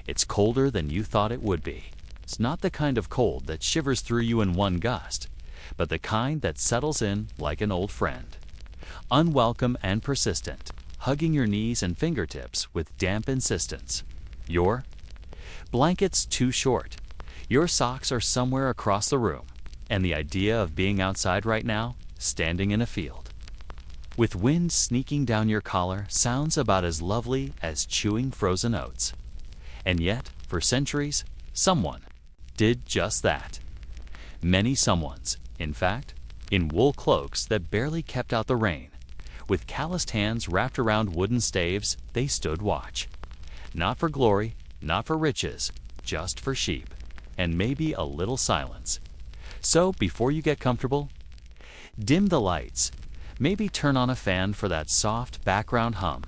It's colder than you thought it would be. It's not the kind of cold that shivers through you in one gust, but the kind that settles in like an old friend. Unwelcome and persistent, hugging your knees and fingertips with damp insistence. Your blanket's too short. Your socks are somewhere across the room, and the idea of being outside right now, standing in a field, with wind sneaking down your collar, sounds about as lovely as chewing frozen oats. And yet, for centuries, someone did just that. Many someones, in fact, in wool cloaks that barely kept out the rain. With calloused hands wrapped around wooden staves, they stood watch. Not for glory, not for riches, just for sheep, and maybe a little silence. So, before you get comfortable, dim the lights, maybe turn on a fan for that soft background hum,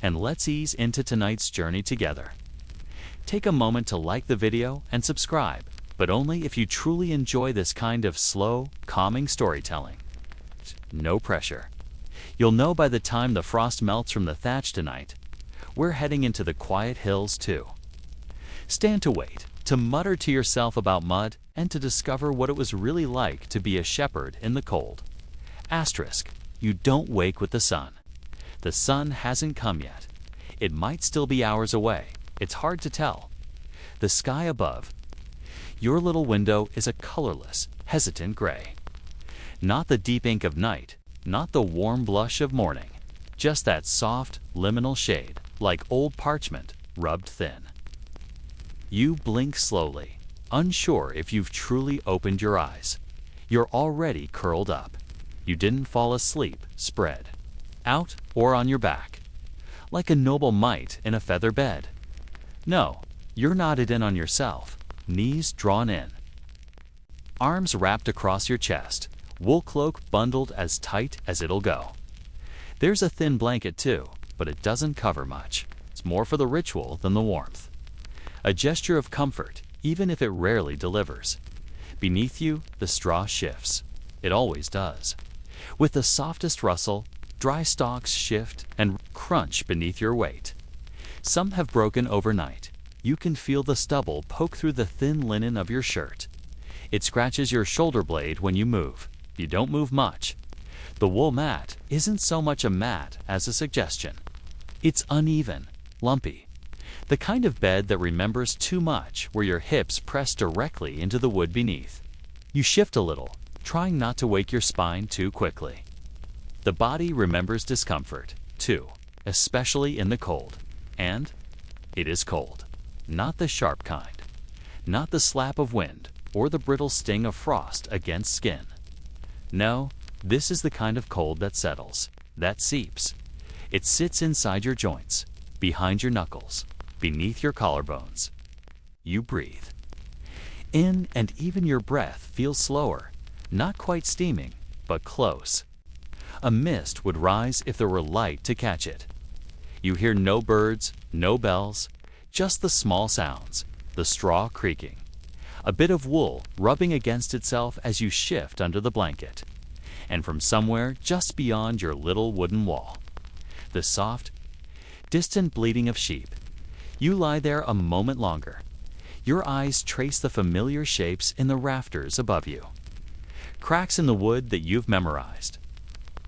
and let's ease into tonight's journey together. Take a moment to like the video and subscribe, but only if you truly enjoy this kind of slow, calming storytelling. No pressure. You'll know by the time the frost melts from the thatch tonight. We're heading into the quiet hills too. Stand to wait, to mutter to yourself about mud, and to discover what it was really like to be a shepherd in the cold. Asterisk, you don't wake with the sun. The sun hasn't come yet. It might still be hours away. It's hard to tell. The sky above your little window is a colorless, hesitant gray. Not the deep ink of night, not the warm blush of morning, just that soft, liminal shade, like old parchment, rubbed thin. You blink slowly, unsure if you've truly opened your eyes. You're already curled up. You didn't fall asleep spread out or on your back, like a noble mite in a feather bed. No, you're nodded in on yourself, knees drawn in, arms wrapped across your chest, wool cloak bundled as tight as it'll go. There's a thin blanket too, but it doesn't cover much. It's more for the ritual than the warmth. A gesture of comfort, even if it rarely delivers. Beneath you, the straw shifts. It always does. With the softest rustle, dry stalks shift and crunch beneath your weight. Some have broken overnight. You can feel the stubble poke through the thin linen of your shirt. It scratches your shoulder blade when you move. You don't move much. The wool mat isn't so much a mat as a suggestion. It's uneven, lumpy. The kind of bed that remembers too much, where your hips press directly into the wood beneath. You shift a little, trying not to wake your spine too quickly. The body remembers discomfort, too, especially in the cold. And it is cold. Not the sharp kind. Not the slap of wind or the brittle sting of frost against skin. No, this is the kind of cold that settles, that seeps. It sits inside your joints, behind your knuckles, beneath your collarbones. You breathe in, and even your breath feels slower, not quite steaming, but close. A mist would rise if there were light to catch it. You hear no birds, no bells, just the small sounds, the straw creaking, a bit of wool rubbing against itself as you shift under the blanket, and from somewhere just beyond your little wooden wall, the soft, distant bleating of sheep. You lie there a moment longer. Your eyes trace the familiar shapes in the rafters above you. Cracks in the wood that you've memorized.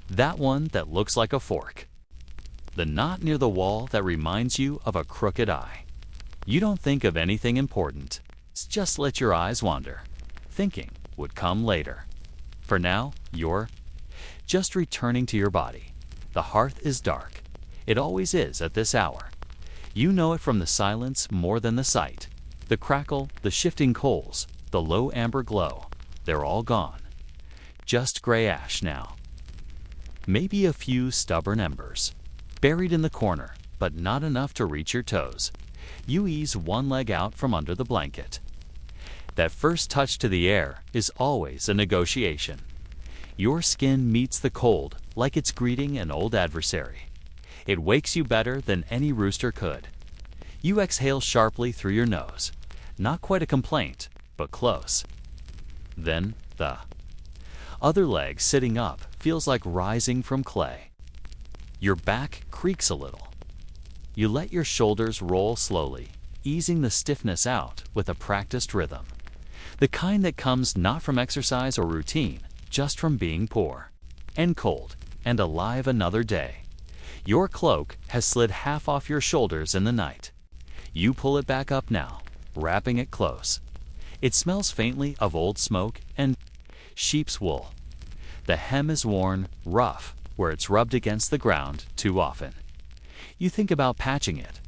That one that looks like a fork. The knot near the wall that reminds you of a crooked eye. You don't think of anything important. Just let your eyes wander. Thinking would come later. For now, you're just returning to your body. The hearth is dark. It always is at this hour. You know it from the silence more than the sight. The crackle, the shifting coals, the low amber glow. They're all gone. Just gray ash now. Maybe a few stubborn embers. Buried in the corner, but not enough to reach your toes. You ease one leg out from under the blanket. That first touch to the air is always a negotiation. Your skin meets the cold like it's greeting an old adversary. It wakes you better than any rooster could. You exhale sharply through your nose. Not quite a complaint, but close. Then the other leg sitting up feels like rising from clay. Your back creaks a little. You let your shoulders roll slowly, easing the stiffness out with a practiced rhythm. The kind that comes not from exercise or routine, just from being poor and cold and alive another day. Your cloak has slid half off your shoulders in the night. You pull it back up now, wrapping it close. It smells faintly of old smoke and sheep's wool. The hem is worn, rough, where it's rubbed against the ground too often. You think about patching it.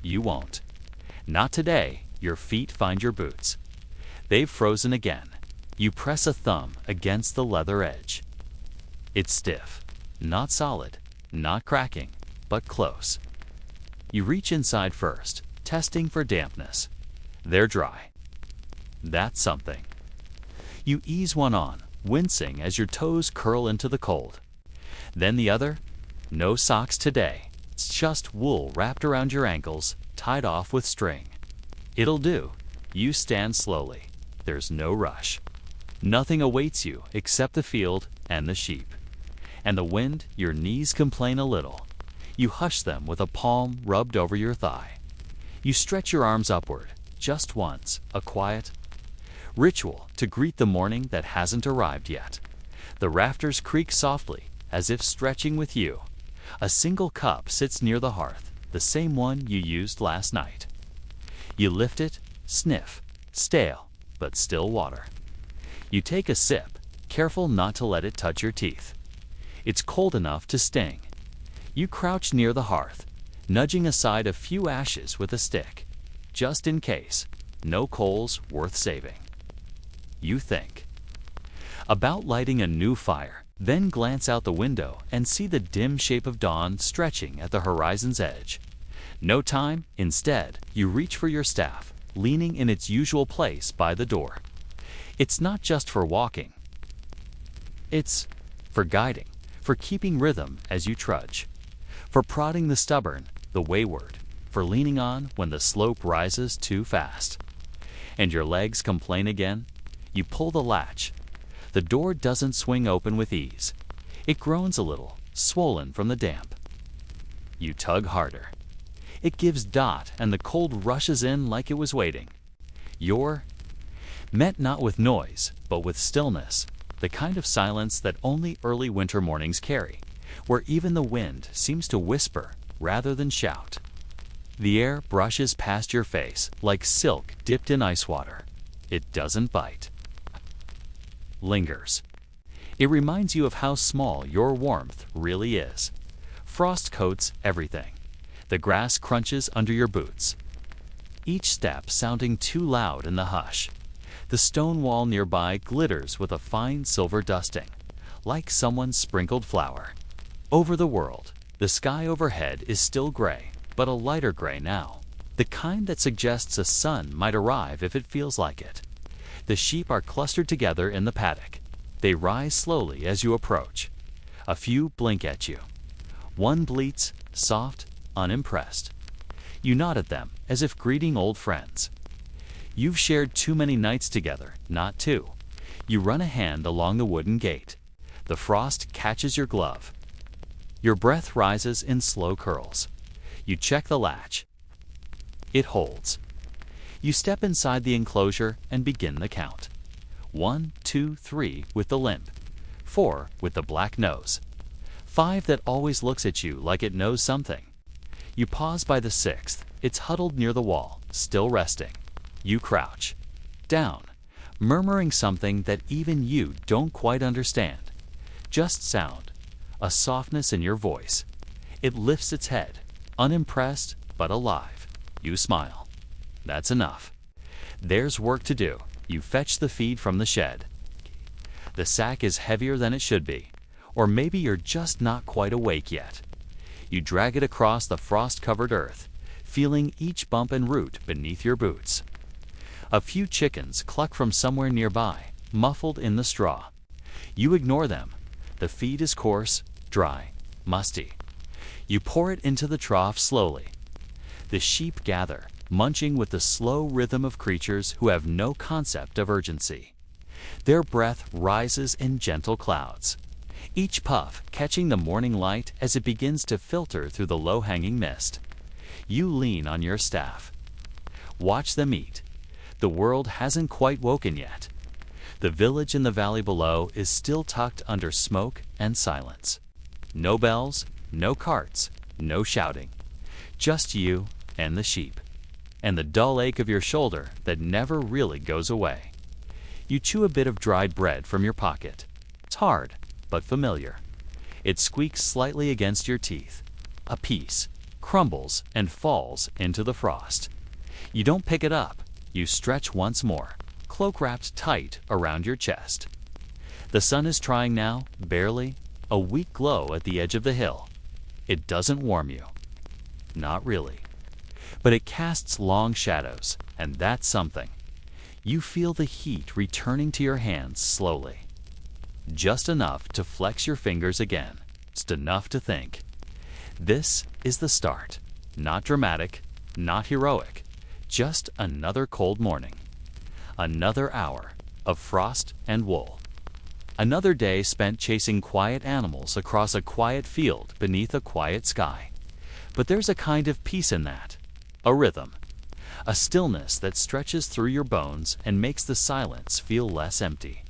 You won't. Not today. Your feet find your boots. They've frozen again. You press a thumb against the leather edge. It's stiff, not solid, not cracking, but close. You reach inside first, testing for dampness. They're dry. That's something. You ease one on, wincing as your toes curl into the cold. Then the other. No socks today. It's just wool wrapped around your ankles, tied off with string. It'll do. You stand slowly. There's no rush. Nothing awaits you except the field and the sheep. And the wind, your knees complain a little. You hush them with a palm rubbed over your thigh. You stretch your arms upward, just once, a quiet ritual to greet the morning that hasn't arrived yet. The rafters creak softly, as if stretching with you. A single cup sits near the hearth, the same one you used last night. You lift it, sniff, stale, but still water. You take a sip, careful not to let it touch your teeth. It's cold enough to sting. You crouch near the hearth, nudging aside a few ashes with a stick, just in case. No coals worth saving. You think about lighting a new fire, then glance out the window and see the dim shape of dawn stretching at the horizon's edge. No time. Instead, you reach for your staff, leaning in its usual place by the door. It's not just for walking. It's for guiding, for keeping rhythm as you trudge, for prodding the stubborn, the wayward, for leaning on when the slope rises too fast. And your legs complain again. You pull the latch. The door doesn't swing open with ease. It groans a little, swollen from the damp. You tug harder. It gives dot and the cold rushes in like it was waiting. You're met not with noise, but with stillness, the kind of silence that only early winter mornings carry, where even the wind seems to whisper rather than shout. The air brushes past your face like silk dipped in ice water. It doesn't bite. Lingers. It reminds you of how small your warmth really is. Frost coats everything. The grass crunches under your boots, each step sounding too loud in the hush. The stone wall nearby glitters with a fine silver dusting, like someone's sprinkled flour. Over the world, the sky overhead is still gray, but a lighter gray now, the kind that suggests a sun might arrive if it feels like it. The sheep are clustered together in the paddock. They rise slowly as you approach. A few blink at you. One bleats, soft, unimpressed. You nod at them as if greeting old friends. You've shared too many nights together, not two. You run a hand along the wooden gate. The frost catches your glove. Your breath rises in slow curls. You check the latch. It holds. You step inside the enclosure and begin the count. 1, 2, 3 with the limp. 4 with the black nose. 5 that always looks at you like it knows something. You pause by the 6th. It's huddled near the wall, still resting. You crouch. Down, murmuring something that even you don't quite understand. Just sound. A softness in your voice. It lifts its head, unimpressed but alive. You smile. That's enough. There's work to do. You fetch the feed from the shed. The sack is heavier than it should be, or maybe you're just not quite awake yet. You drag it across the frost-covered earth, feeling each bump and root beneath your boots. A few chickens cluck from somewhere nearby, muffled in the straw. You ignore them. The feed is coarse, dry, musty. You pour it into the trough slowly. The sheep gather, munching with the slow rhythm of creatures who have no concept of urgency. Their breath rises in gentle clouds, each puff catching the morning light as it begins to filter through the low-hanging mist. You lean on your staff. Watch them eat. The world hasn't quite woken yet. The village in the valley below is still tucked under smoke and silence. No bells, no carts, no shouting. Just you and the sheep. And the dull ache of your shoulder that never really goes away. You chew a bit of dried bread from your pocket. It's hard, but familiar. It squeaks slightly against your teeth. A piece crumbles and falls into the frost. You don't pick it up. You stretch once more, cloak wrapped tight around your chest. The sun is trying now, barely, a weak glow at the edge of the hill. It doesn't warm you. Not really. But it casts long shadows, and that's something. You feel the heat returning to your hands slowly. Just enough to flex your fingers again, just enough to think. This is the start. Not dramatic, not heroic, just another cold morning. Another hour of frost and wool. Another day spent chasing quiet animals across a quiet field beneath a quiet sky. But there's a kind of peace in that. A rhythm. A stillness that stretches through your bones and makes the silence feel less empty.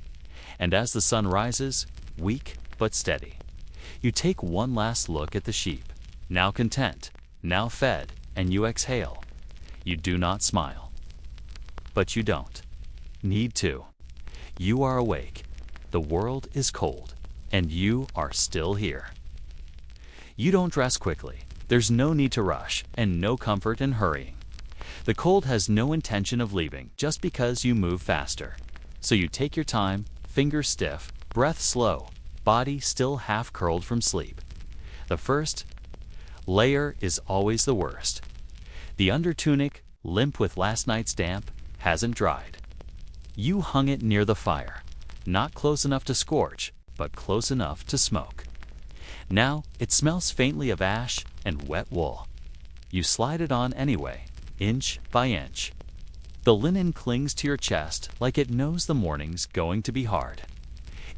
And as the sun rises, weak but steady, you take one last look at the sheep, now content, now fed, and you exhale. You do not smile. But you don't need to. You are awake. The world is cold, and you are still here. You don't dress quickly. There's no need to rush, and no comfort in hurrying. The cold has no intention of leaving just because you move faster. So you take your time, fingers stiff, breath slow, body still half curled from sleep. The first layer is always the worst. The undertunic, limp with last night's damp, hasn't dried. You hung it near the fire, not close enough to scorch, but close enough to smoke. Now it smells faintly of ash and wet wool. You slide it on anyway, inch by inch. The linen clings to your chest like it knows the morning's going to be hard.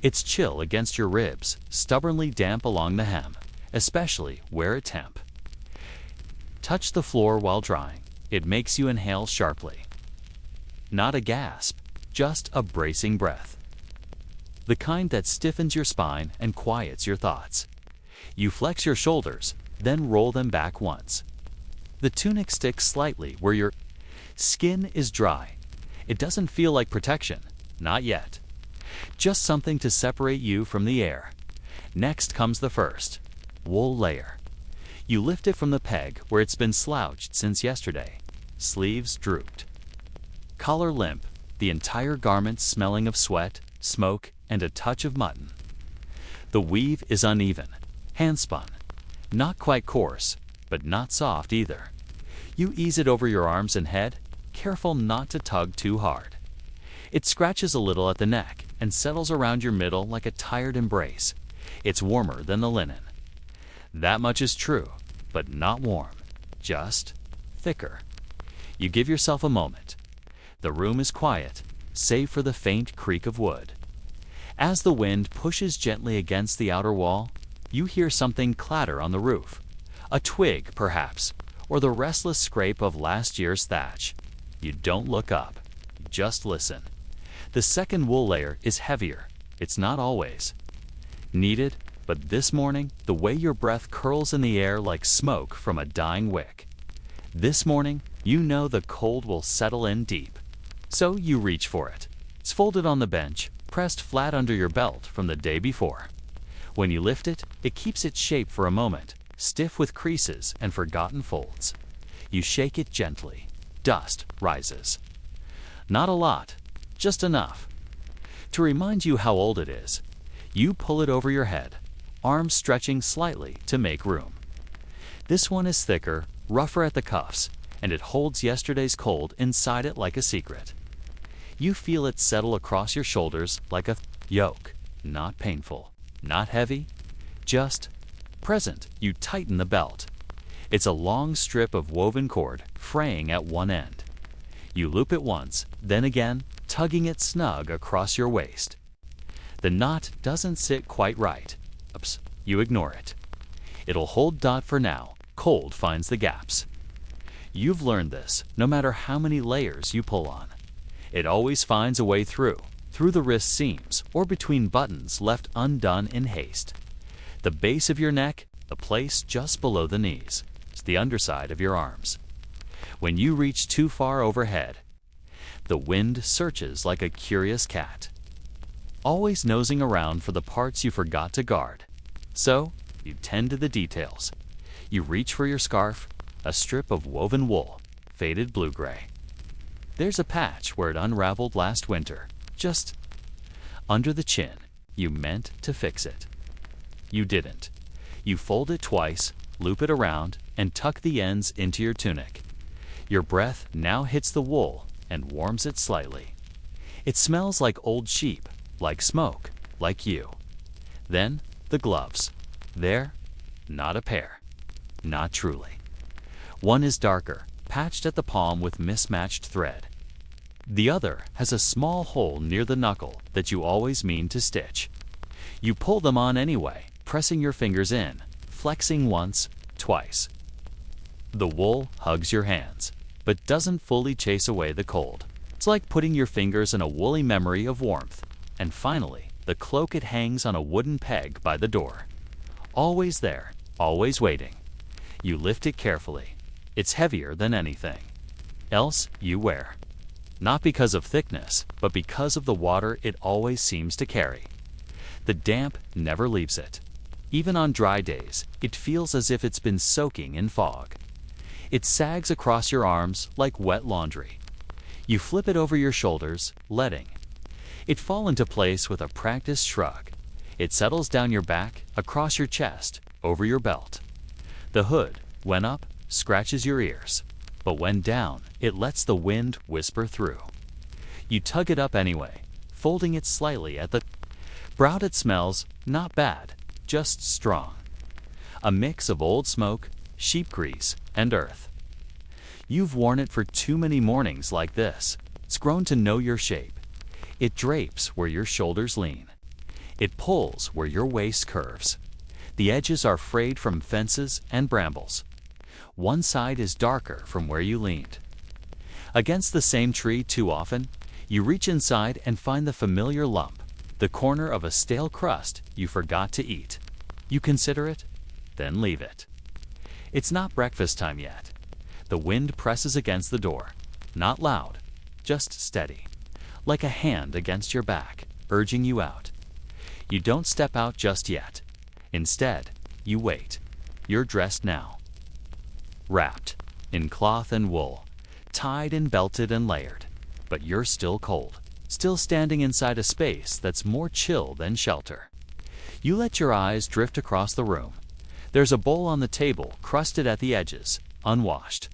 It's chill against your ribs, stubbornly damp along the hem, especially where it temp. Touch the floor while drying. It makes you inhale sharply. Not a gasp, just a bracing breath. The kind that stiffens your spine and quiets your thoughts. You flex your shoulders, then roll them back once. The tunic sticks slightly where your skin is dry. It doesn't feel like protection, not yet. Just something to separate you from the air. Next comes the first, wool layer. You lift it from the peg where it's been slouched since yesterday. Sleeves drooped. Collar limp, the entire garment smelling of sweat, smoke, and a touch of mutton. The weave is uneven, handspun, not quite coarse, but not soft either. You ease it over your arms and head, careful not to tug too hard. It scratches a little at the neck and settles around your middle like a tired embrace. It's warmer than the linen. That much is true, but not warm, just thicker. You give yourself a moment. The room is quiet, save for the faint creak of wood. As the wind pushes gently against the outer wall, you hear something clatter on the roof. A twig, perhaps, or the restless scrape of last year's thatch. You don't look up, just listen. The second wool layer is heavier. It's not always needed, but this morning, the way your breath curls in the air like smoke from a dying wick. This morning, you know the cold will settle in deep. So you reach for it. It's folded on the bench, pressed flat under your belt from the day before. When you lift it, it keeps its shape for a moment, stiff with creases and forgotten folds. You shake it gently. Dust rises. Not a lot, just enough. To remind you how old it is, you pull it over your head, arms stretching slightly to make room. This one is thicker, rougher at the cuffs, and it holds yesterday's cold inside it like a secret. You feel it settle across your shoulders like a yoke, not painful, not heavy, just present. You tighten the belt. It's a long strip of woven cord, fraying at one end. You loop it once, then again, tugging it snug across your waist. The knot doesn't sit quite right. Oops, you ignore it. It'll hold for now. Cold finds the gaps. You've learned this no matter how many layers you pull on. It always finds a way through the wrist seams or between buttons left undone in haste. The base of your neck, the place just below the knees, is the underside of your arms. When you reach too far overhead, the wind searches like a curious cat, always nosing around for the parts you forgot to guard. So, you tend to the details. You reach for your scarf, a strip of woven wool, faded blue-gray. There's a patch where it unraveled last winter, just under the chin. You meant to fix it. You didn't. You fold it twice, loop it around, and tuck the ends into your tunic. Your breath now hits the wool and warms it slightly. It smells like old sheep, like smoke, like you. Then, the gloves. There, not a pair. Not truly. One is darker, patched at the palm with mismatched thread. The other has a small hole near the knuckle that you always mean to stitch. You pull them on anyway, pressing your fingers in, flexing once, twice. The wool hugs your hands, but doesn't fully chase away the cold. It's like putting your fingers in a woolly memory of warmth. And finally, the cloak. It hangs on a wooden peg by the door. Always there, always waiting. You lift it carefully. It's heavier than anything else you wear. Not because of thickness, but because of the water it always seems to carry. The damp never leaves it. Even on dry days, it feels as if it's been soaking in fog. It sags across your arms like wet laundry. You flip it over your shoulders, letting it fall into place with a practiced shrug. It settles down your back, across your chest, over your belt. The hood, when up, scratches your ears, but when down, it lets the wind whisper through. You tug it up anyway, folding it slightly at the brow. It smells not bad, just strong. A mix of old smoke, sheep grease, and earth. You've worn it for too many mornings like this. It's grown to know your shape. It drapes where your shoulders lean. It pulls where your waist curves. The edges are frayed from fences and brambles. One side is darker from where you leaned. Against the same tree too often, you reach inside and find the familiar lump, the corner of a stale crust you forgot to eat. You consider it, then leave it. It's not breakfast time yet. The wind presses against the door, not loud, just steady, like a hand against your back, urging you out. You don't step out just yet. Instead, you wait. You're dressed now. Wrapped in cloth and wool, tied and belted and layered, but you're still cold, still standing inside a space that's more chill than shelter. You let your eyes drift across the room. There's a bowl on the table, crusted at the edges, unwashed,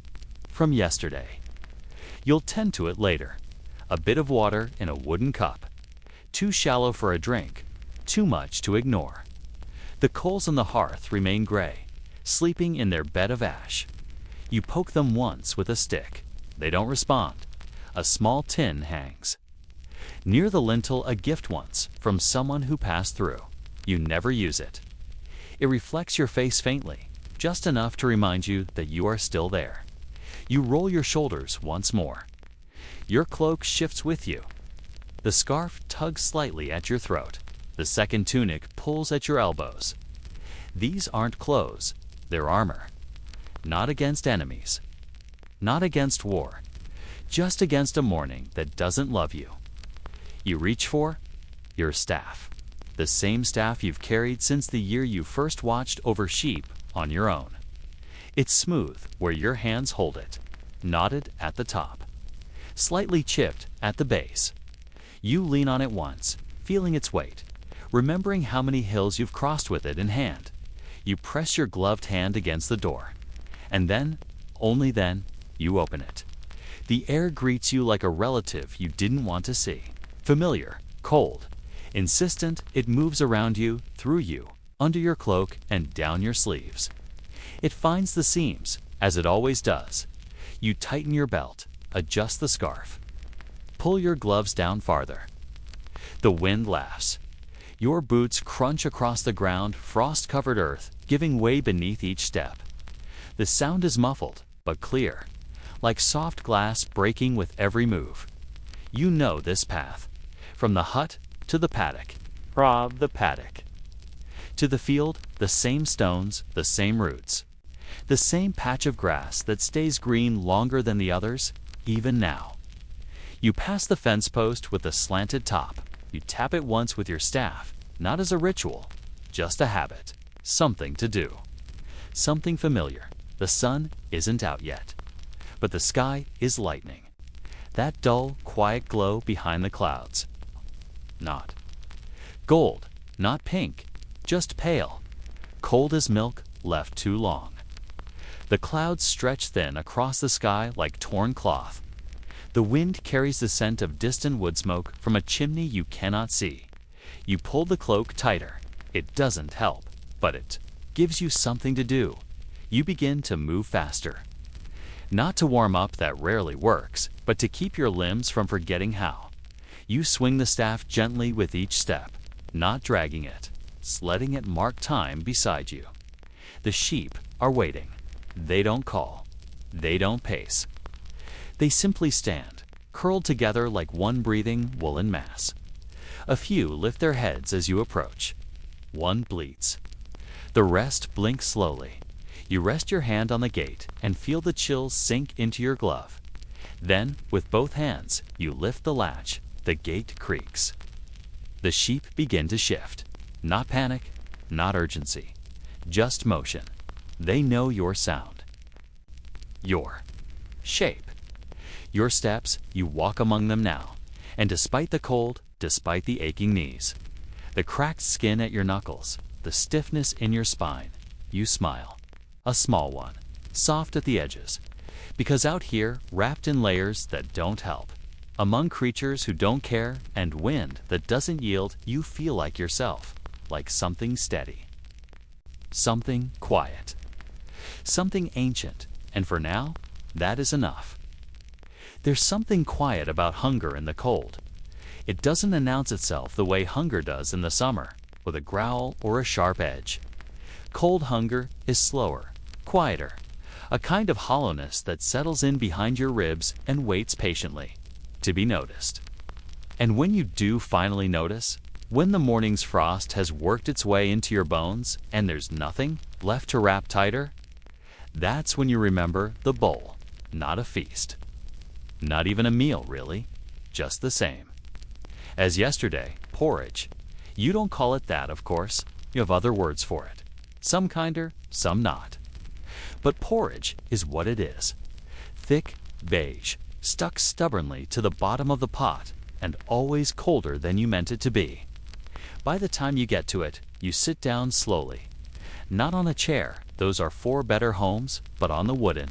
from yesterday. You'll tend to it later. A bit of water in a wooden cup, too shallow for a drink, too much to ignore. The coals on the hearth remain gray, sleeping in their bed of ash. You poke them once with a stick. They don't respond. A small tin hangs. Near the lintel, a gift once from someone who passed through. You never use it. It reflects your face faintly, just enough to remind you that you are still there. You roll your shoulders once more. Your cloak shifts with you. The scarf tugs slightly at your throat. The second tunic pulls at your elbows. These aren't clothes, they're armor. Not against enemies. Not against war. Just against a morning that doesn't love you. You reach for your staff. The same staff you've carried since the year you first watched over sheep on your own. It's smooth where your hands hold it, knotted at the top, slightly chipped at the base. You lean on it once, feeling its weight, remembering how many hills you've crossed with it in hand. You press your gloved hand against the door, and then, only then, you open it. The air greets you like a relative you didn't want to see. Familiar, cold, insistent. It moves around you, through you, under your cloak and down your sleeves. It finds the seams, as it always does. You tighten your belt, adjust the scarf. Pull your gloves down farther. The wind laughs. Your boots crunch across the ground, frost-covered earth giving way beneath each step. The sound is muffled, but clear. like soft glass breaking with every move. You know this path. From the hut to the paddock, from the paddock to the field, the same stones, the same roots, the same patch of grass that stays green longer than the others, even now. You pass the fence post with the slanted top. You tap it once with your staff, not as a ritual, just a habit, something to do. Something familiar. The sun isn't out yet, but the sky is lightening. That dull, quiet glow behind the clouds. Not gold, not pink, just pale, cold as milk left too long. The clouds stretch thin across the sky like torn cloth. The wind carries the scent of distant wood smoke from a chimney you cannot see. You pull the cloak tighter. It doesn't help, but it gives you something to do. You begin to move faster. Not to warm up, that rarely works, but to keep your limbs from forgetting how. You swing the staff gently with each step, not dragging it, letting it mark time beside you. The sheep are waiting. They don't call. They don't pace. They simply stand, curled together like one breathing woolen mass. A few lift their heads as you approach. One bleats. The rest blink slowly. You rest your hand on the gate and feel the chills sink into your glove. Then, with both hands, you lift the latch. The gate creaks. The sheep begin to shift. Not panic, not urgency, just motion. They know your sound. Your shape. Your steps, you walk among them now. And despite the cold, despite the aching knees, the cracked skin at your knuckles, the stiffness in your spine, you smile. A small one, soft at the edges. Because out here, wrapped in layers that don't help, among creatures who don't care and wind that doesn't yield, you feel like yourself, like something steady. Something quiet. Something ancient, and for now, that is enough. There's something quiet about hunger in the cold. It doesn't announce itself the way hunger does in the summer, with a growl or a sharp edge. Cold hunger is slower, quieter, a kind of hollowness that settles in behind your ribs and waits patiently to be noticed. And when you do finally notice, when the morning's frost has worked its way into your bones and there's nothing left to wrap tighter, that's when you remember the bowl, not a feast. Not even a meal, really, just the same. As yesterday, porridge. You don't call it that, of course. You have other words for it. Some kinder, some not. But porridge is what it is. Thick, beige, stuck stubbornly to the bottom of the pot, and always colder than you meant it to be. By the time you get to it, you sit down slowly. Not on a chair, those are for better homes, but on the wooden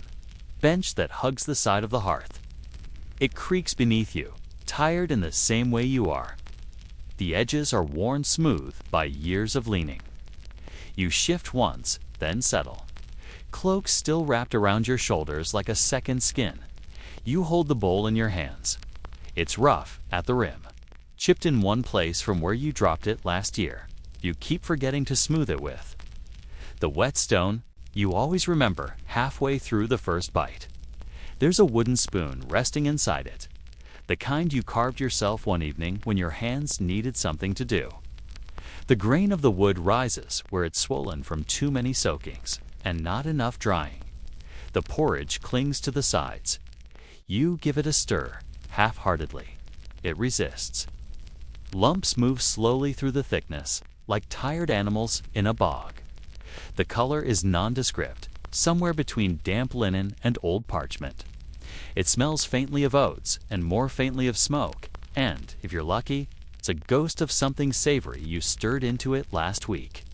bench that hugs the side of the hearth. It creaks beneath you, tired in the same way you are. The edges are worn smooth by years of leaning. You shift once, then settle. Cloak still wrapped around your shoulders like a second skin. You hold the bowl in your hands. It's rough at the rim, chipped in one place from where you dropped it last year. You keep forgetting to smooth it with. The wet stone, you always remember halfway through the first bite. There's a wooden spoon resting inside it, the kind you carved yourself one evening when your hands needed something to do. The grain of the wood rises where it's swollen from too many soakings and not enough drying. The porridge clings to the sides. You give it a stir, half-heartedly. It resists. Lumps move slowly through the thickness, like tired animals in a bog. The color is nondescript, somewhere between damp linen and old parchment. It smells faintly of oats and more faintly of smoke, and, if you're lucky, it's a ghost of something savory you stirred into it last week.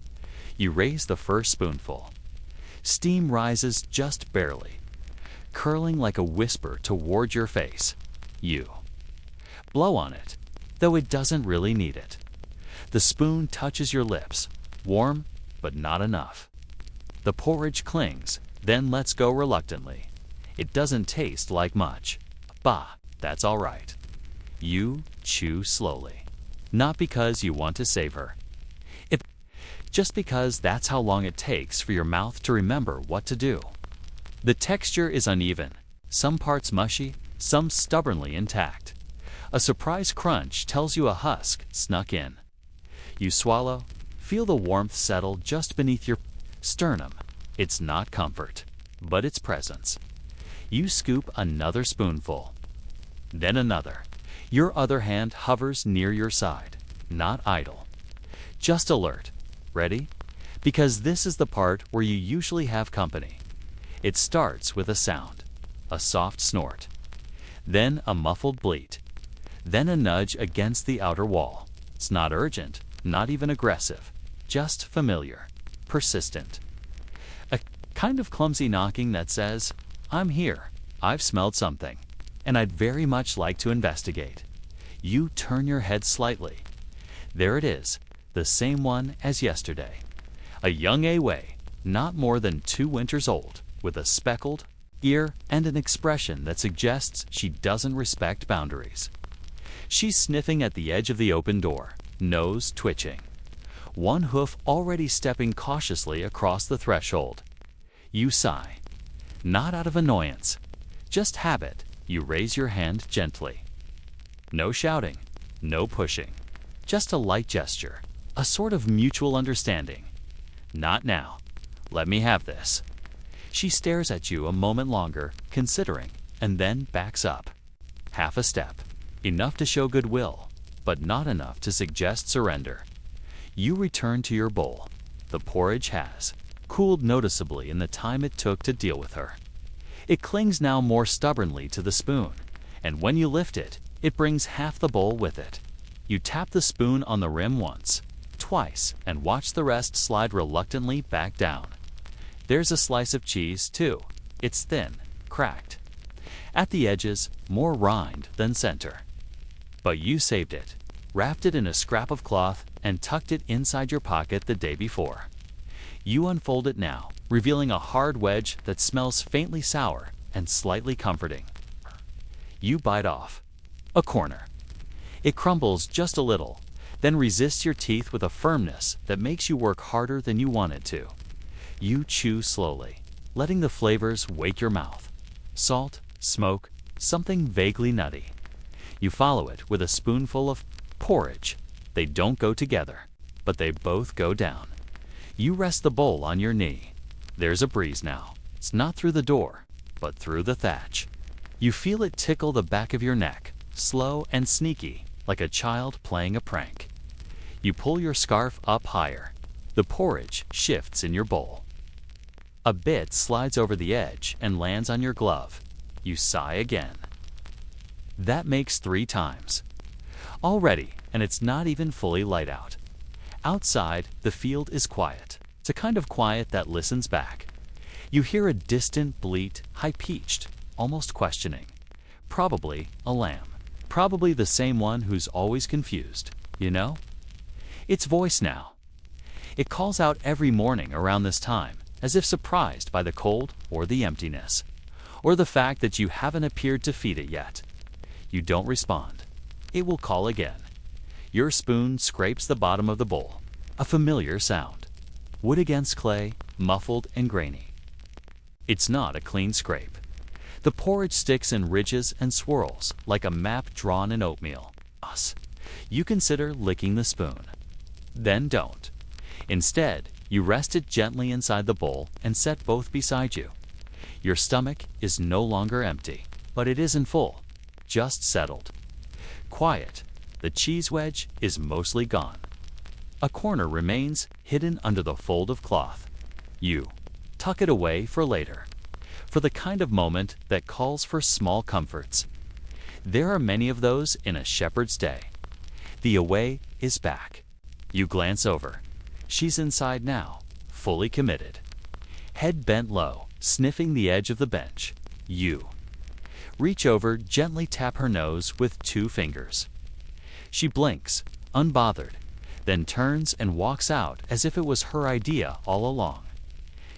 You raise the first spoonful. Steam rises just barely, curling like a whisper toward your face. You blow on it, though it doesn't really need it. The spoon touches your lips, warm, but not enough. The porridge clings, then lets go reluctantly. It doesn't taste like much. Bah, that's all right. You chew slowly. Not because you want to save her. Just because that's how long it takes for your mouth to remember what to do. The texture is uneven. some parts mushy, some stubbornly intact. A surprise crunch tells you a husk snuck in. You swallow, feel the warmth settle just beneath your sternum. It's not comfort, but it's presence. You scoop another spoonful, then another. Your other hand hovers near your side, not idle. Just alert. Ready? Because this is the part where you usually have company. It starts with a sound, a soft snort, then a muffled bleat, then a nudge against the outer wall. It's not urgent, not even aggressive, just familiar, persistent. A kind of clumsy knocking that says, "I'm here, I've smelled something, and I'd very much like to investigate." You turn your head slightly. There it is, the same one as yesterday. A young Away, not more than 2 winters old, with a speckled ear and an expression that suggests she doesn't respect boundaries. She's sniffing at the edge of the open door, nose twitching, one hoof already stepping cautiously across the threshold. You sigh, not out of annoyance, just habit. You raise your hand gently. No shouting, no pushing, just a light gesture, a sort of mutual understanding. Not now. Let me have this. She stares at you a moment longer, considering, and then backs up. Half a step. Enough to show goodwill, but not enough to suggest surrender. You return to your bowl. The porridge has cooled noticeably in the time it took to deal with her. It clings now more stubbornly to the spoon, and when you lift it, it brings half the bowl with it. You tap the spoon on the rim once, twice, and watch the rest slide reluctantly back down. There's a slice of cheese, too. It's thin, cracked. At the edges, more rind than center. But you saved it, wrapped it in a scrap of cloth, and tucked it inside your pocket the day before. You unfold it now, revealing a hard wedge that smells faintly sour and slightly comforting. You bite off. A corner. It crumbles just a little, then resists your teeth with a firmness that makes you work harder than you wanted to. You chew slowly, letting the flavors wake your mouth. Salt, smoke, something vaguely nutty. You follow it with a spoonful of porridge. They don't go together, but they both go down. You rest the bowl on your knee. There's a breeze now. It's not through the door, but through the thatch. You feel it tickle the back of your neck, slow and sneaky, like a child playing a prank. You pull your scarf up higher. The porridge shifts in your bowl. A bit slides over the edge and lands on your glove. You sigh again. That makes 3 times. Already, and it's not even fully light out. Outside, the field is quiet. It's a kind of quiet that listens back. You hear a distant bleat, high-pitched, almost questioning. Probably a lamb. Probably the same one who's always confused, you know? Its voice now. It calls out every morning around this time, as if surprised by the cold or the emptiness, or the fact that you haven't appeared to feed it yet. You don't respond. It will call again. Your spoon scrapes the bottom of the bowl. A familiar sound. Wood against clay, muffled and grainy. It's not a clean scrape. The porridge sticks in ridges and swirls, like a map drawn in oatmeal. You consider licking the spoon. Then don't. Instead, you rest it gently inside the bowl and set both beside you. Your stomach is no longer empty, but it isn't full, just settled. Quiet. The cheese wedge is mostly gone. A corner remains hidden under the fold of cloth. You tuck it away for later, for the kind of moment that calls for small comforts. There are many of those in a shepherd's day. The Away is back. You glance over. She's inside now, fully committed. Head bent low, sniffing the edge of the bench. You reach over, gently tap her nose with 2 fingers. She blinks, unbothered, then turns and walks out as if it was her idea all along.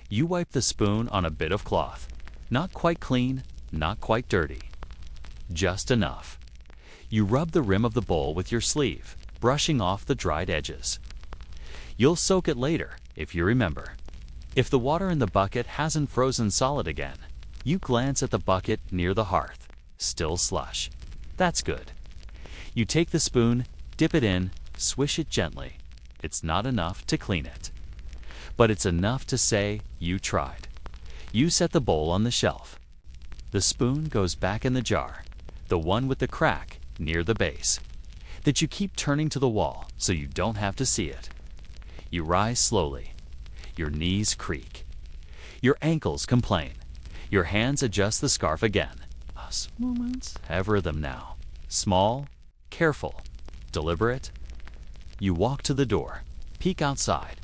You wipe the spoon on a bit of cloth. Not quite clean, not quite dirty. Just enough. You rub the rim of the bowl with your sleeve, brushing off the dried edges. You'll soak it later, if you remember. If the water in the bucket hasn't frozen solid again, You glance at the bucket near the hearth. Still slush. That's good. You take the spoon, dip it in, swish it gently. It's not enough to clean it, but it's enough to say you tried. You set the bowl on the shelf. The spoon goes back in the jar, the one with the crack near the base, that you keep turning to the wall so you don't have to see it. You rise slowly. Your knees creak. Your ankles complain. Your hands adjust the scarf again. Us moments have rhythm now. Small, careful, deliberate. You walk to the door, peek outside.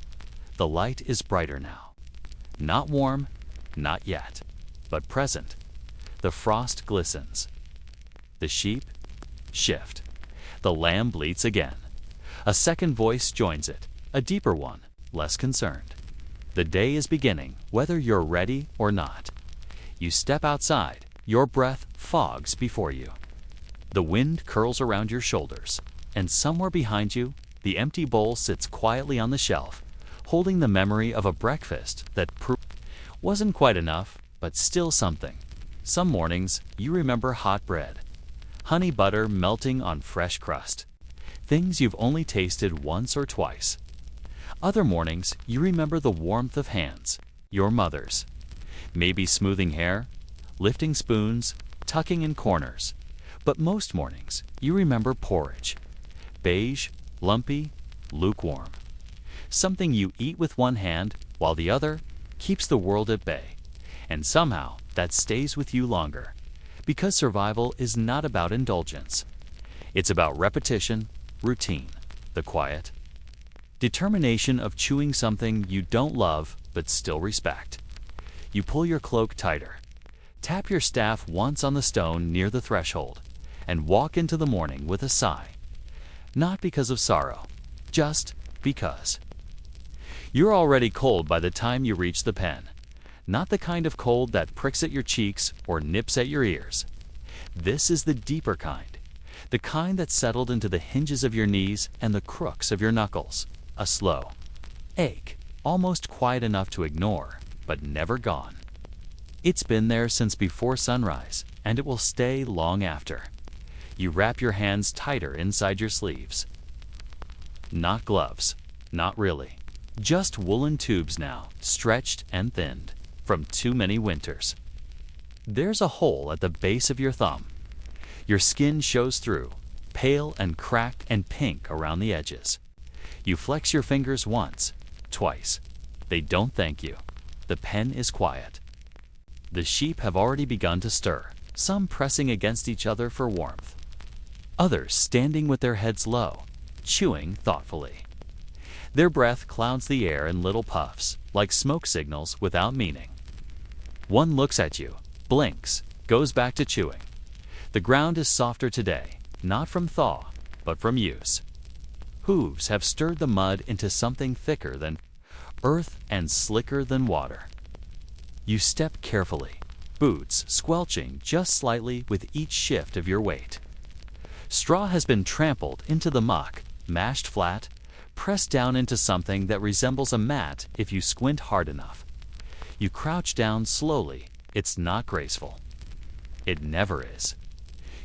The light is brighter now. Not warm, not yet, but present. The frost glistens. The sheep shift. The lamb bleats again. A second voice joins it, a deeper one, less concerned. The day is beginning, whether you're ready or not. You step outside, your breath fogs before you. The wind curls around your shoulders, and somewhere behind you, the empty bowl sits quietly on the shelf, holding the memory of a breakfast that wasn't quite enough, but still something. Some mornings, you remember hot bread, honey butter melting on fresh crust, things you've only tasted once or twice. Other mornings, you remember the warmth of hands, your mother's. Maybe smoothing hair, lifting spoons, tucking in corners. But most mornings, you remember porridge. Beige, lumpy, lukewarm. Something you eat with one hand while the other keeps the world at bay. And somehow, that stays with you longer. Because survival is not about indulgence. It's about repetition, routine, the quiet. Determination of chewing something you don't love but still respect. You pull your cloak tighter, tap your staff once on the stone near the threshold, and walk into the morning with a sigh. Not because of sorrow, just because. You're already cold by the time you reach the pen. Not the kind of cold that pricks at your cheeks or nips at your ears. This is the deeper kind, the kind that settled into the hinges of your knees and the crooks of your knuckles. A slow ache, almost quiet enough to ignore, but never gone. It's been there since before sunrise, and it will stay long after. You wrap your hands tighter inside your sleeves. Not gloves, not really. Just woolen tubes now, stretched and thinned from too many winters. There's a hole at the base of your thumb. Your skin shows through, pale and cracked and pink around the edges. You flex your fingers once, twice. They don't thank you. The pen is quiet. The sheep have already begun to stir, some pressing against each other for warmth. Others standing with their heads low, chewing thoughtfully. Their breath clouds the air in little puffs, like smoke signals without meaning. One looks at you, blinks, goes back to chewing. The ground is softer today, not from thaw, but from use. Hooves have stirred the mud into something thicker than earth and slicker than water. You step carefully, boots squelching just slightly with each shift of your weight. Straw has been trampled into the muck, mashed flat, pressed down into something that resembles a mat if you squint hard enough. You crouch down slowly. It's not graceful. It never is.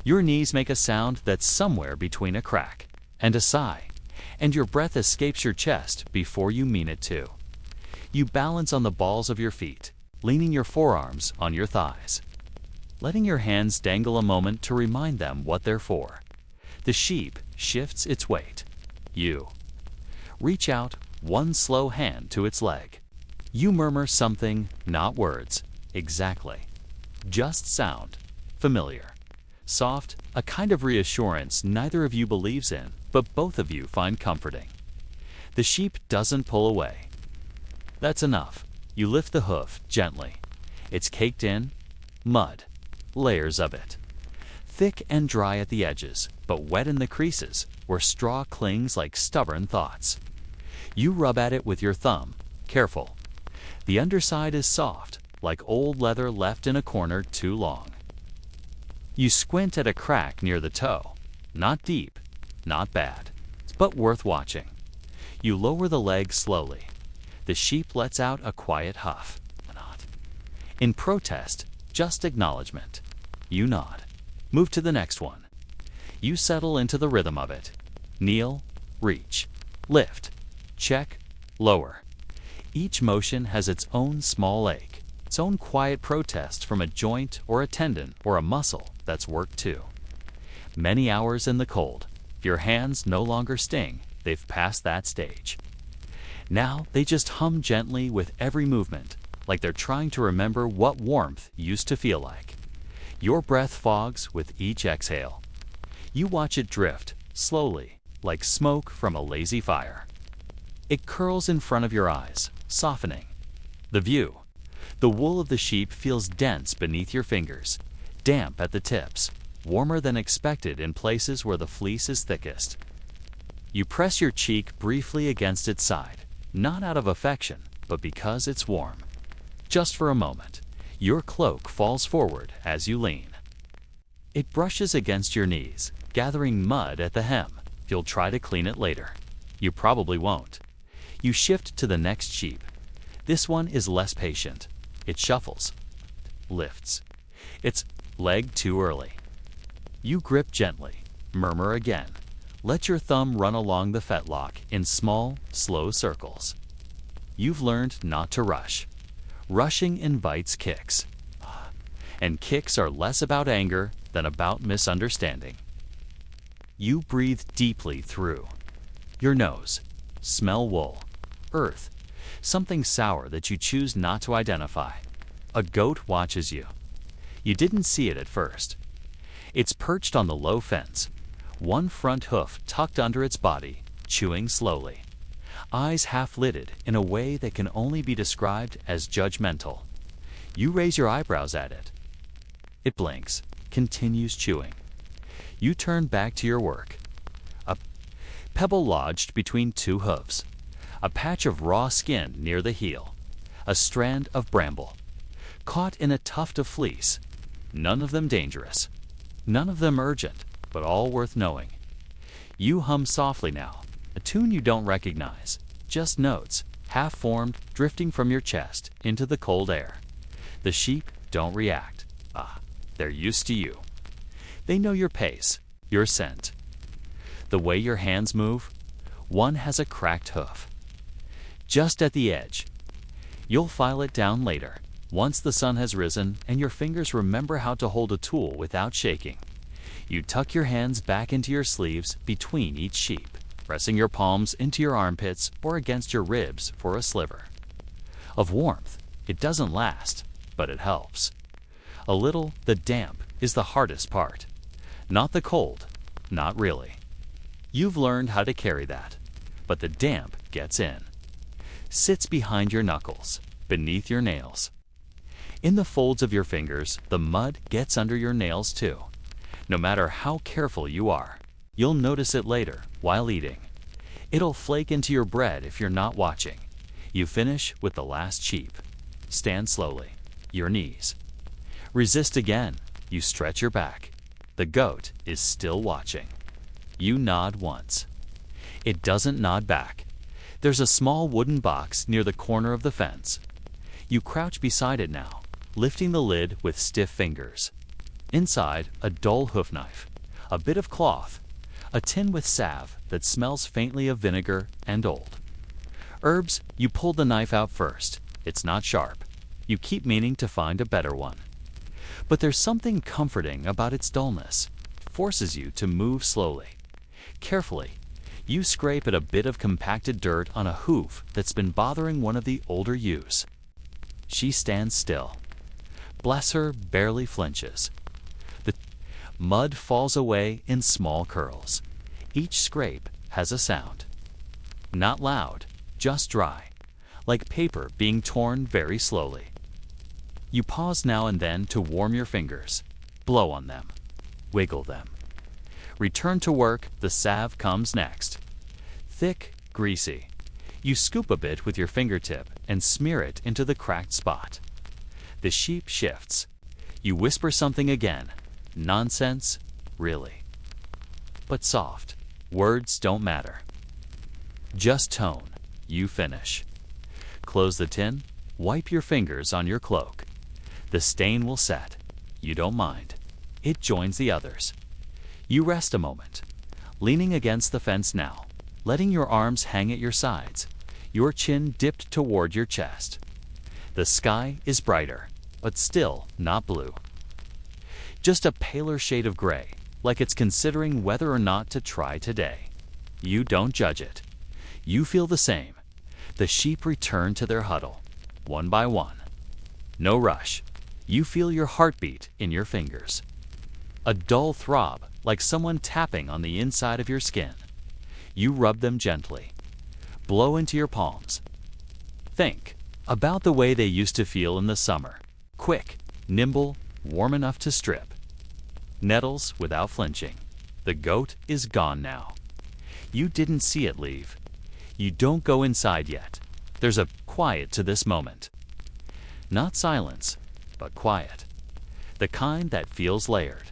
Your knees make a sound that's somewhere between a crack and a sigh, and your breath escapes your chest before you mean it to. You balance on the balls of your feet, leaning your forearms on your thighs, letting your hands dangle a moment to remind them what they're for. The sheep shifts its weight. You reach out one slow hand to its leg. You murmur something, not words, exactly. Just sound, familiar, soft, a kind of reassurance neither of you believes in, but both of you find comforting. The sheep doesn't pull away. That's enough. You lift the hoof gently. It's caked in mud, layers of it. Thick and dry at the edges, but wet in the creases, where straw clings like stubborn thoughts. You rub at it with your thumb, careful. The underside is soft, like old leather left in a corner too long. You squint at a crack near the toe. Not deep, not bad, but worth watching. You lower the leg slowly. The sheep lets out a quiet huff. In protest, Just acknowledgement. You nod. Move to the next one. You settle into the rhythm of it. Kneel, reach, lift, check, lower. Each motion has its own small ache, its own quiet protest from a joint or a tendon or a muscle that's worked too. Many hours in the cold, your hands no longer sting, they've passed that stage. Now they just hum gently with every movement, like they're trying to remember what warmth used to feel like. Your breath fogs with each exhale. You watch it drift, slowly, like smoke from a lazy fire. It curls in front of your eyes, softening. The view. The wool of the sheep feels dense beneath your fingers, damp at the tips, warmer than expected in places where the fleece is thickest. You press your cheek briefly against its side, not out of affection, but because it's warm. Just for a moment, your cloak falls forward as you lean. It brushes against your knees, gathering mud at the hem. You'll try to clean it later. You probably won't. You shift to the next sheep. This one is less patient. It shuffles, lifts. Its leg too early. You grip gently, murmur again. Let your thumb run along the fetlock in small, slow circles. You've learned not to rush. Rushing invites kicks. And kicks are less about anger than about misunderstanding. You breathe deeply through your nose. Smell wool, earth, something sour that you choose not to identify. A goat watches you. You didn't see it at first. It's perched on the low fence, one front hoof tucked under its body, chewing slowly. Eyes half-lidded in a way that can only be described as judgmental. You raise your eyebrows at it. It blinks, continues chewing. You turn back to your work. A pebble lodged between two hooves. A patch of raw skin near the heel. A strand of bramble. Caught in a tuft of fleece. None of them dangerous. None of them urgent, but all worth knowing. You hum softly now, a tune you don't recognize, just notes, half-formed, drifting from your chest into the cold air. The sheep don't react. They're used to you. They know your pace, your scent. The way your hands move, one has a cracked hoof. Just at the edge. You'll file it down later, once the sun has risen and your fingers remember how to hold a tool without shaking. You tuck your hands back into your sleeves between each sheep, pressing your palms into your armpits or against your ribs for a sliver. Of warmth, it doesn't last, but it helps. A little, the damp is the hardest part. Not the cold, not really. You've learned how to carry that, but the damp gets in. Sits behind your knuckles, beneath your nails. In the folds of your fingers, the mud gets under your nails too. No matter how careful you are, you'll notice it later while eating. It'll flake into your bread if you're not watching. You finish with the last sheep. Stand slowly, your knees. Resist again, you stretch your back. The goat is still watching. You nod once. It doesn't nod back. There's a small wooden box near the corner of the fence. You crouch beside it now, lifting the lid with stiff fingers. Inside, a dull hoof knife, a bit of cloth, a tin with salve that smells faintly of vinegar and old. Herbs, you pull the knife out first. It's not sharp. You keep meaning to find a better one. But there's something comforting about its dullness. It forces you to move slowly. Carefully, you scrape at a bit of compacted dirt on a hoof that's been bothering one of the older ewes. She stands still. Bless her, barely flinches. The mud falls away in small curls. Each scrape has a sound. Not loud, just dry, like paper being torn very slowly. You pause now and then to warm your fingers. Blow on them. Wiggle them. Return to work, the salve comes next. Thick, greasy. You scoop a bit with your fingertip and smear it into the cracked spot. The sheep shifts. You whisper something again. Nonsense, really. But soft. Words don't matter. Just tone. You finish. Close the tin. Wipe your fingers on your cloak. The stain will set. You don't mind. It joins the others. You rest a moment, leaning against the fence now, letting your arms hang at your sides, your chin dipped toward your chest. The sky is brighter, but still not blue. Just a paler shade of gray, like it's considering whether or not to try today. You don't judge it. You feel the same. The sheep return to their huddle, one by one. No rush. You feel your heartbeat in your fingers. A dull throb, like someone tapping on the inside of your skin. You rub them gently. Blow into your palms. Think about the way they used to feel in the summer. Quick, nimble, warm enough to strip. Nettles without flinching. The goat is gone now. You didn't see it leave. You don't go inside yet. There's a quiet to this moment. Not silence, but quiet. The kind that feels layered.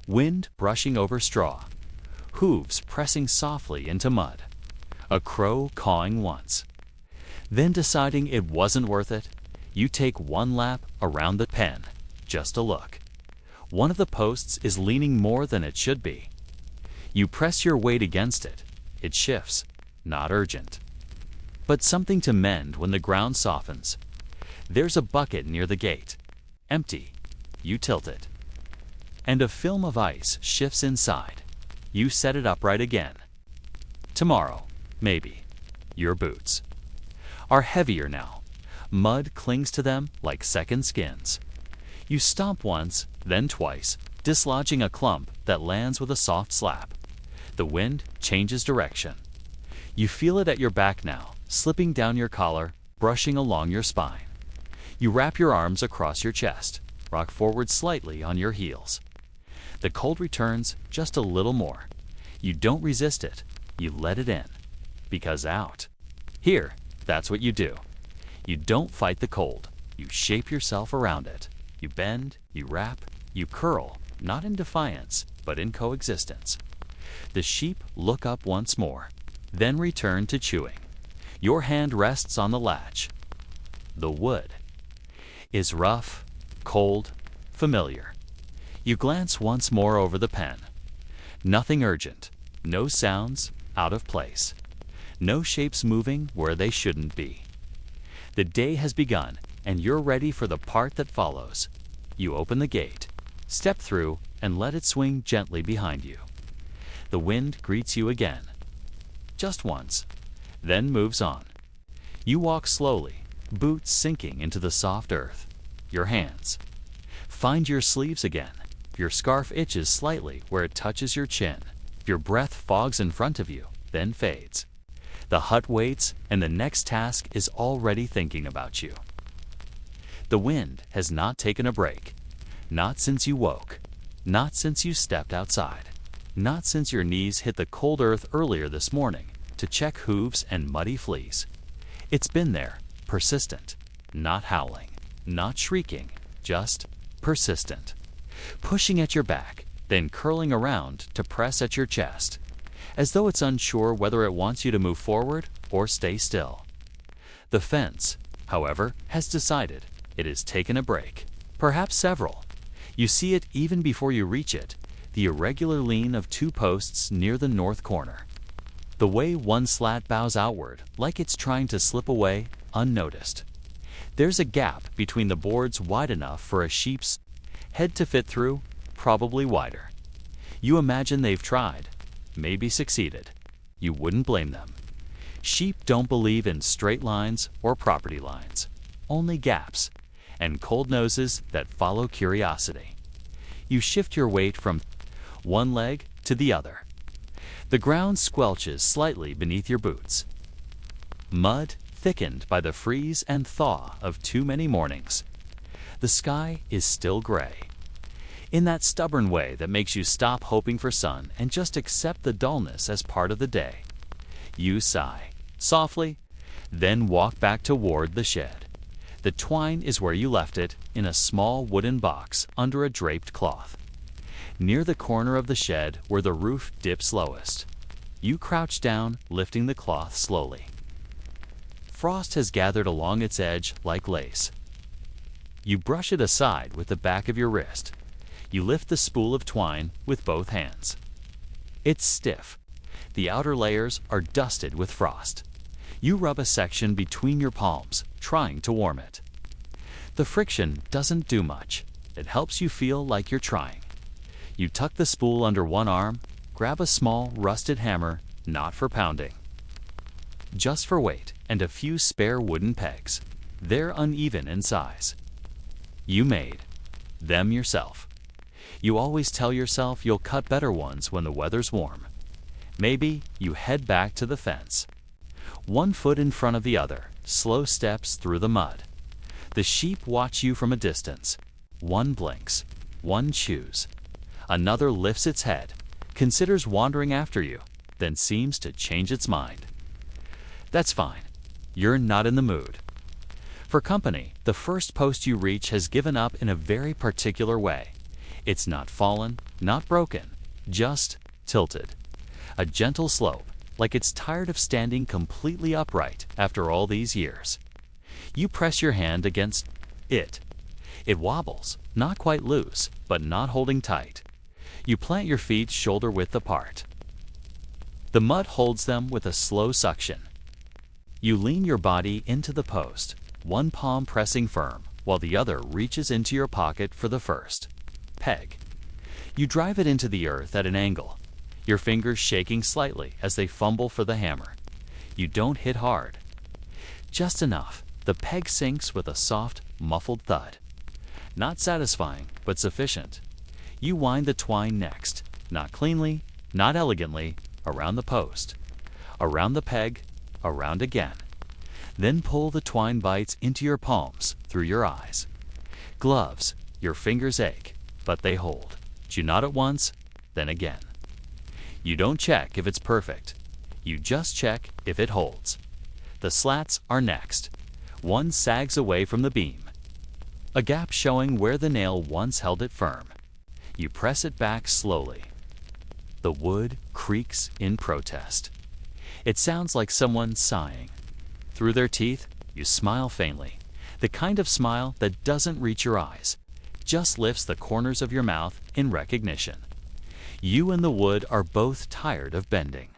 Wind brushing over straw. Hooves pressing softly into mud. A crow cawing once. Then deciding it wasn't worth it, you take one lap around the pen, just to look. One of the posts is leaning more than it should be. You press your weight against it. It shifts, not urgent. But something to mend when the ground softens. There's a bucket near the gate. Empty. You tilt it. And a film of ice shifts inside. You set it upright again. Tomorrow, maybe. Your boots are heavier now. Mud clings to them like second skins. You stomp once, then twice, dislodging a clump that lands with a soft slap. The wind changes direction. You feel it at your back now, slipping down your collar, brushing along your spine. You wrap your arms across your chest, rock forward slightly on your heels. The cold returns just a little more. You don't resist it. You let it in. Because out. Here, that's what you do. You don't fight the cold. You shape yourself around it. You bend, you wrap, you curl, not in defiance, but in coexistence. The sheep look up once more, then return to chewing. Your hand rests on the latch. The wood is rough, cold, familiar. You glance once more over the pen. Nothing urgent, no sounds out of place, no shapes moving where they shouldn't be. The day has begun, and you're ready for the part that follows. You open the gate, step through, and let it swing gently behind you. The wind greets you again. Just once, then moves on. You walk slowly, boots sinking into the soft earth. Your hands find your sleeves again. Your scarf itches slightly where it touches your chin. Your breath fogs in front of you, then fades. The hut waits, and the next task is already thinking about you. The wind has not taken a break. Not since you woke. Not since you stepped outside. Not since your knees hit the cold earth earlier this morning to check hooves and muddy fleas. It's been there, persistent, not howling, not shrieking, just persistent. Pushing at your back, then curling around to press at your chest, as though it's unsure whether it wants you to move forward or stay still. The fence, however, has decided it has taken a break, perhaps several. You see it even before you reach it, the irregular lean of two posts near the north corner. The way one slat bows outward, like it's trying to slip away, unnoticed. There's a gap between the boards wide enough for a sheep's head to fit through, probably wider. You imagine they've tried, maybe succeeded. You wouldn't blame them. Sheep don't believe in straight lines or property lines, only gaps, and cold noses that follow curiosity. You shift your weight from one leg to the other. The ground squelches slightly beneath your boots. Mud thickened by the freeze and thaw of too many mornings. The sky is still gray, in that stubborn way that makes you stop hoping for sun and just accept the dullness as part of the day. You sigh, softly, then walk back toward the shed. The twine is where you left it, in a small wooden box under a draped cloth. Near the corner of the shed where the roof dips lowest. You crouch down, lifting the cloth slowly. Frost has gathered along its edge like lace. You brush it aside with the back of your wrist. You lift the spool of twine with both hands. It's stiff. The outer layers are dusted with frost. You rub a section between your palms, trying to warm it. The friction doesn't do much. It helps you feel like you're trying. You tuck the spool under one arm, grab a small, rusted hammer, not for pounding, just for weight, and a few spare wooden pegs. They're uneven in size. You made them yourself. You always tell yourself you'll cut better ones when the weather's warm. Maybe you head back to the fence. 1 foot in front of the other, slow steps through the mud. The sheep watch you from a distance. One blinks, one chews. Another lifts its head, considers wandering after you, then seems to change its mind. That's fine. You're not in the mood. For company, the first post you reach has given up in a very particular way. It's not fallen, not broken, just tilted. A gentle slope, like it's tired of standing completely upright after all these years. You press your hand against it. It wobbles, not quite loose, but not holding tight. You plant your feet shoulder-width apart. The mud holds them with a slow suction. You lean your body into the post, one palm pressing firm, while the other reaches into your pocket for the first peg. You drive it into the earth at an angle, your fingers shaking slightly as they fumble for the hammer. You don't hit hard. Just enough. The peg sinks with a soft, muffled thud. Not satisfying, but sufficient. You wind the twine next, not cleanly, not elegantly, around the post, around the peg, around again. Then pull the twine bites into your palms, through your eyes. Gloves, your fingers ache, but they hold. You knot it once, then again. You don't check if it's perfect. You just check if it holds. The slats are next. One sags away from the beam, a gap showing where the nail once held it firm. You press it back slowly. The wood creaks in protest. It sounds like someone sighing. Through their teeth, you smile faintly, the kind of smile that doesn't reach your eyes, just lifts the corners of your mouth in recognition. You and the wood are both tired of bending.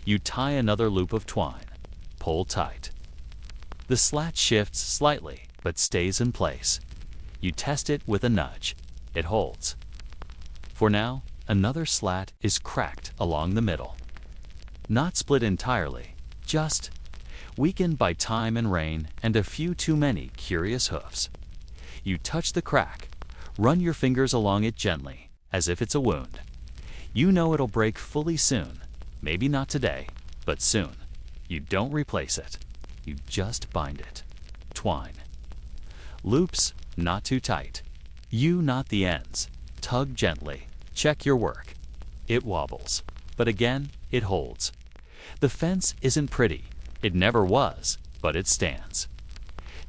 You tie another loop of twine. Pull tight. The slat shifts slightly, but stays in place. You test it with a nudge. It holds. For now, another slat is cracked along the middle. Not split entirely, just weakened by time and rain and a few too many curious hoofs. You touch the crack, run your fingers along it gently, as if it's a wound. You know it'll break fully soon. Maybe not today, but soon. You don't replace it. You just bind it. Twine. Loops, not too tight. You knot the ends. Tug gently. Check your work. It wobbles. But again, it holds. The fence isn't pretty. It never was, but it stands.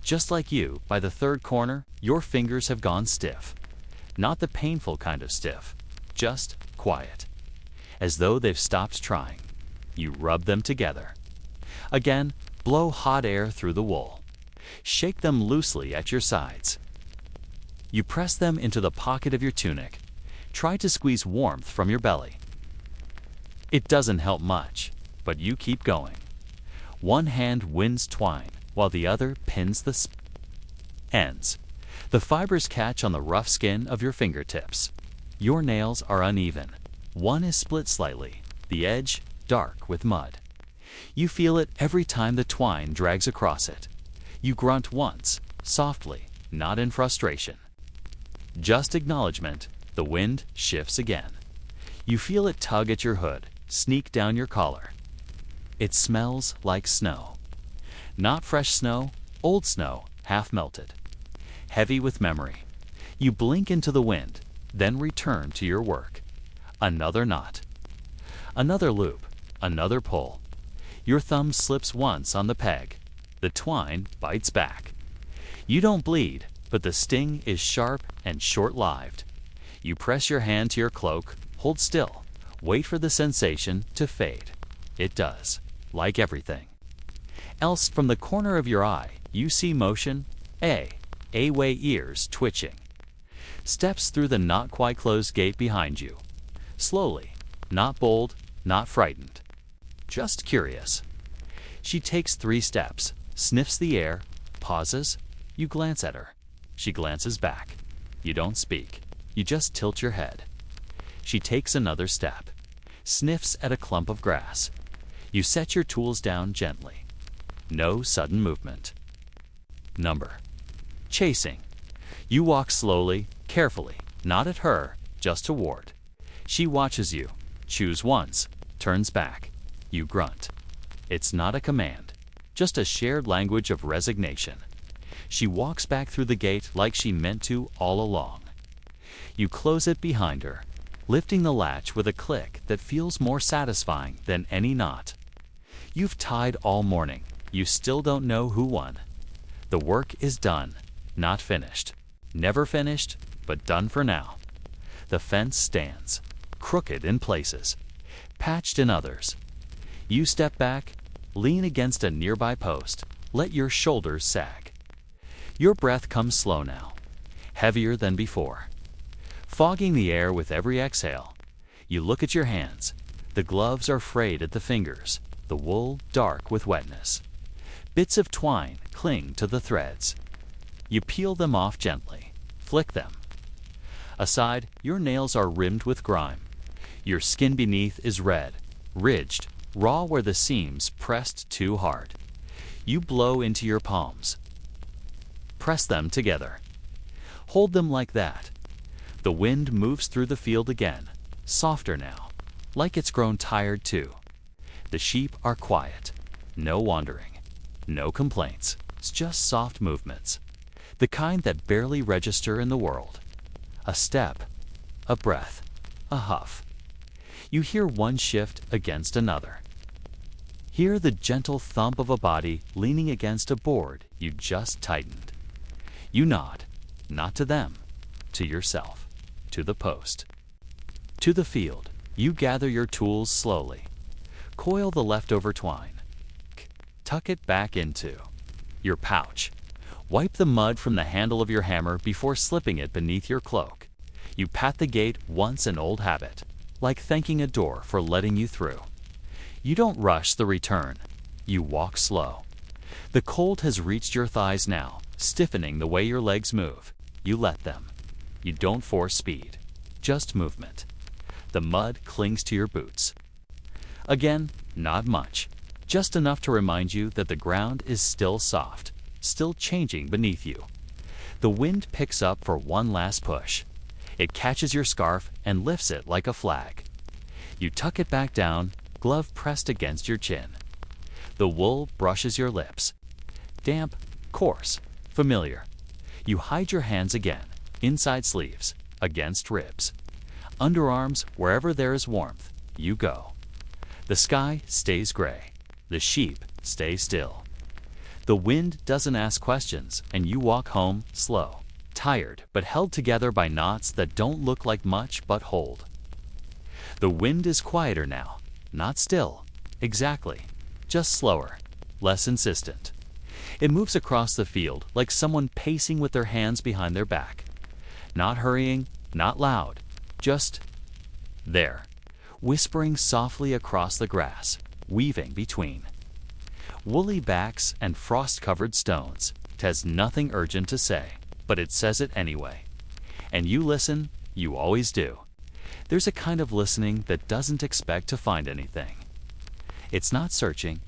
Just like you, by the third corner, your fingers have gone stiff. Not the painful kind of stiff. Just quiet. As though they've stopped trying. You rub them together. Again, blow hot air through the wool. Shake them loosely at your sides. You press them into the pocket of your tunic. Try to squeeze warmth from your belly. It doesn't help much, but you keep going. One hand winds twine, while the other pins the ends. The fibers catch on the rough skin of your fingertips. Your nails are uneven. One is split slightly, the edge dark with mud. You feel it every time the twine drags across it. You grunt once, softly, not in frustration. Just acknowledgement. The wind shifts again. You feel it tug at your hood, sneak down your collar. It smells like snow. Not fresh snow, old snow, half melted. Heavy with memory. You blink into the wind, then return to your work. Another knot. Another loop. Another pull. Your thumb slips once on the peg. The twine bites back. You don't bleed, but the sting is sharp and short-lived. You press your hand to your cloak, hold still, wait for the sensation to fade. It does, like everything. Else, from the corner of your eye, you see motion, A-way ears twitching. Steps through the not quite closed gate behind you. Slowly, not bold, not frightened. Just curious. She takes 3 steps, sniffs the air, pauses. You glance at her. She glances back. You don't speak. You just tilt your head. She takes another step, sniffs at a clump of grass. You set your tools down gently. No sudden movement. Number. Chasing. You walk slowly, carefully, not at her, just toward. She watches you, chews once, turns back. You grunt. It's not a command, just a shared language of resignation. She walks back through the gate like she meant to all along. You close it behind her, lifting the latch with a click that feels more satisfying than any knot. You've tied all morning. You still don't know who won. The work is done, not finished. Never finished, but done for now. The fence stands, crooked in places, patched in others. You step back, lean against a nearby post, let your shoulders sag. Your breath comes slow now, heavier than before, fogging the air with every exhale. You look at your hands. The gloves are frayed at the fingers, the wool dark with wetness. Bits of twine cling to the threads. You peel them off gently, flick them. Aside, your nails are rimmed with grime. Your skin beneath is red, ridged, raw where the seams pressed too hard. You blow into your palms. Press them together. Hold them like that. The wind moves through the field again, softer now, like it's grown tired too. The sheep are quiet, no wandering, no complaints. It's just soft movements, the kind that barely register in the world. A step, a breath, a huff. You hear one shift against another. Hear the gentle thump of a body leaning against a board you just tightened. You nod, not to them, to yourself, to the post. To the field, you gather your tools slowly. Coil the leftover twine. Tuck it back into your pouch. Wipe the mud from the handle of your hammer before slipping it beneath your cloak. You pat the gate, once an old habit, like thanking a door for letting you through. You don't rush the return. You walk slow. The cold has reached your thighs now, stiffening the way your legs move. You let them. You don't force speed, just movement. The mud clings to your boots. Again, not much, just enough to remind you that the ground is still soft, still changing beneath you. The wind picks up for one last push. It catches your scarf and lifts it like a flag. You tuck it back down, glove pressed against your chin. The wool brushes your lips. Damp, coarse, familiar. You hide your hands again, inside sleeves, against ribs. Underarms, wherever there is warmth, you go. The sky stays gray. The sheep stay still. The wind doesn't ask questions, and you walk home slow, tired but held together by knots that don't look like much but hold. The wind is quieter now, not still, exactly, just slower, less insistent. It moves across the field like someone pacing with their hands behind their back. Not hurrying, not loud, just there, whispering softly across the grass, weaving between. Woolly backs and frost-covered stones. It has nothing urgent to say, but it says it anyway. And you listen, you always do. There's a kind of listening that doesn't expect to find anything. It's not searching,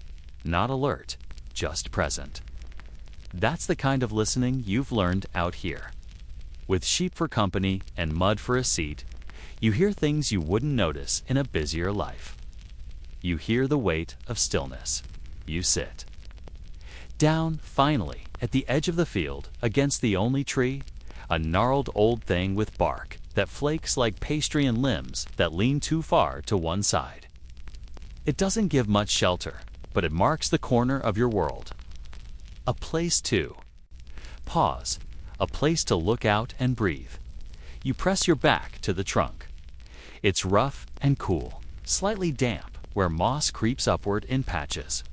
not alert, just present. That's the kind of listening you've learned out here. With sheep for company and mud for a seat, you hear things you wouldn't notice in a busier life. You hear the weight of stillness. You sit. Down, finally, at the edge of the field, against the only tree, a gnarled old thing with bark that flakes like pastry and limbs that lean too far to one side. It doesn't give much shelter, but it marks the corner of your world. A place to pause, a place to look out and breathe. You press your back to the trunk. It's rough and cool, slightly damp where moss creeps upward in patches.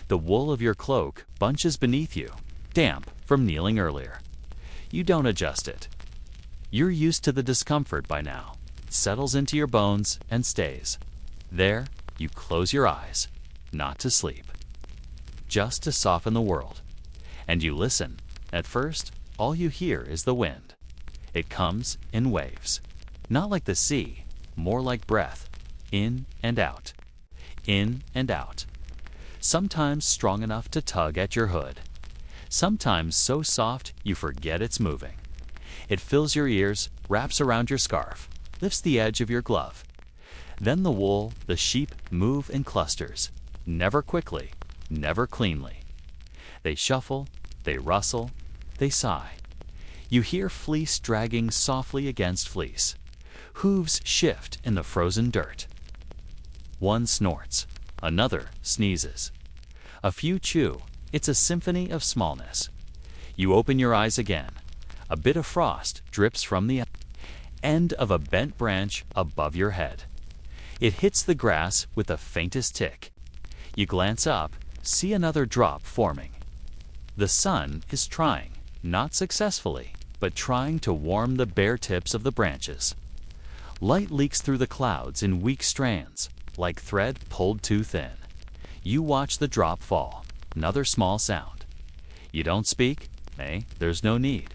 The wool of your cloak bunches beneath you, damp from kneeling earlier. You don't adjust it. You're used to the discomfort by now. It settles into your bones and stays. There, you close your eyes, not to sleep, just to soften the world. And you listen. At first, all you hear is the wind. It comes in waves, not like the sea, more like breath, in and out, in and out. Sometimes strong enough to tug at your hood. Sometimes so soft you forget it's moving. It fills your ears, wraps around your scarf, lifts the edge of your glove. Then the wool, the sheep move in clusters, never quickly, never cleanly. They shuffle, they rustle, they sigh. You hear fleece dragging softly against fleece. Hooves shift in the frozen dirt. One snorts, another sneezes. A few chew. It's a symphony of smallness. You open your eyes again. A bit of frost drips from the end of a bent branch above your head. It hits the grass with the faintest tick. You glance up, see another drop forming. The sun is trying, not successfully, but trying to warm the bare tips of the branches. Light leaks through the clouds in weak strands, like thread pulled too thin. You watch the drop fall, another small sound. You don't speak? There's no need.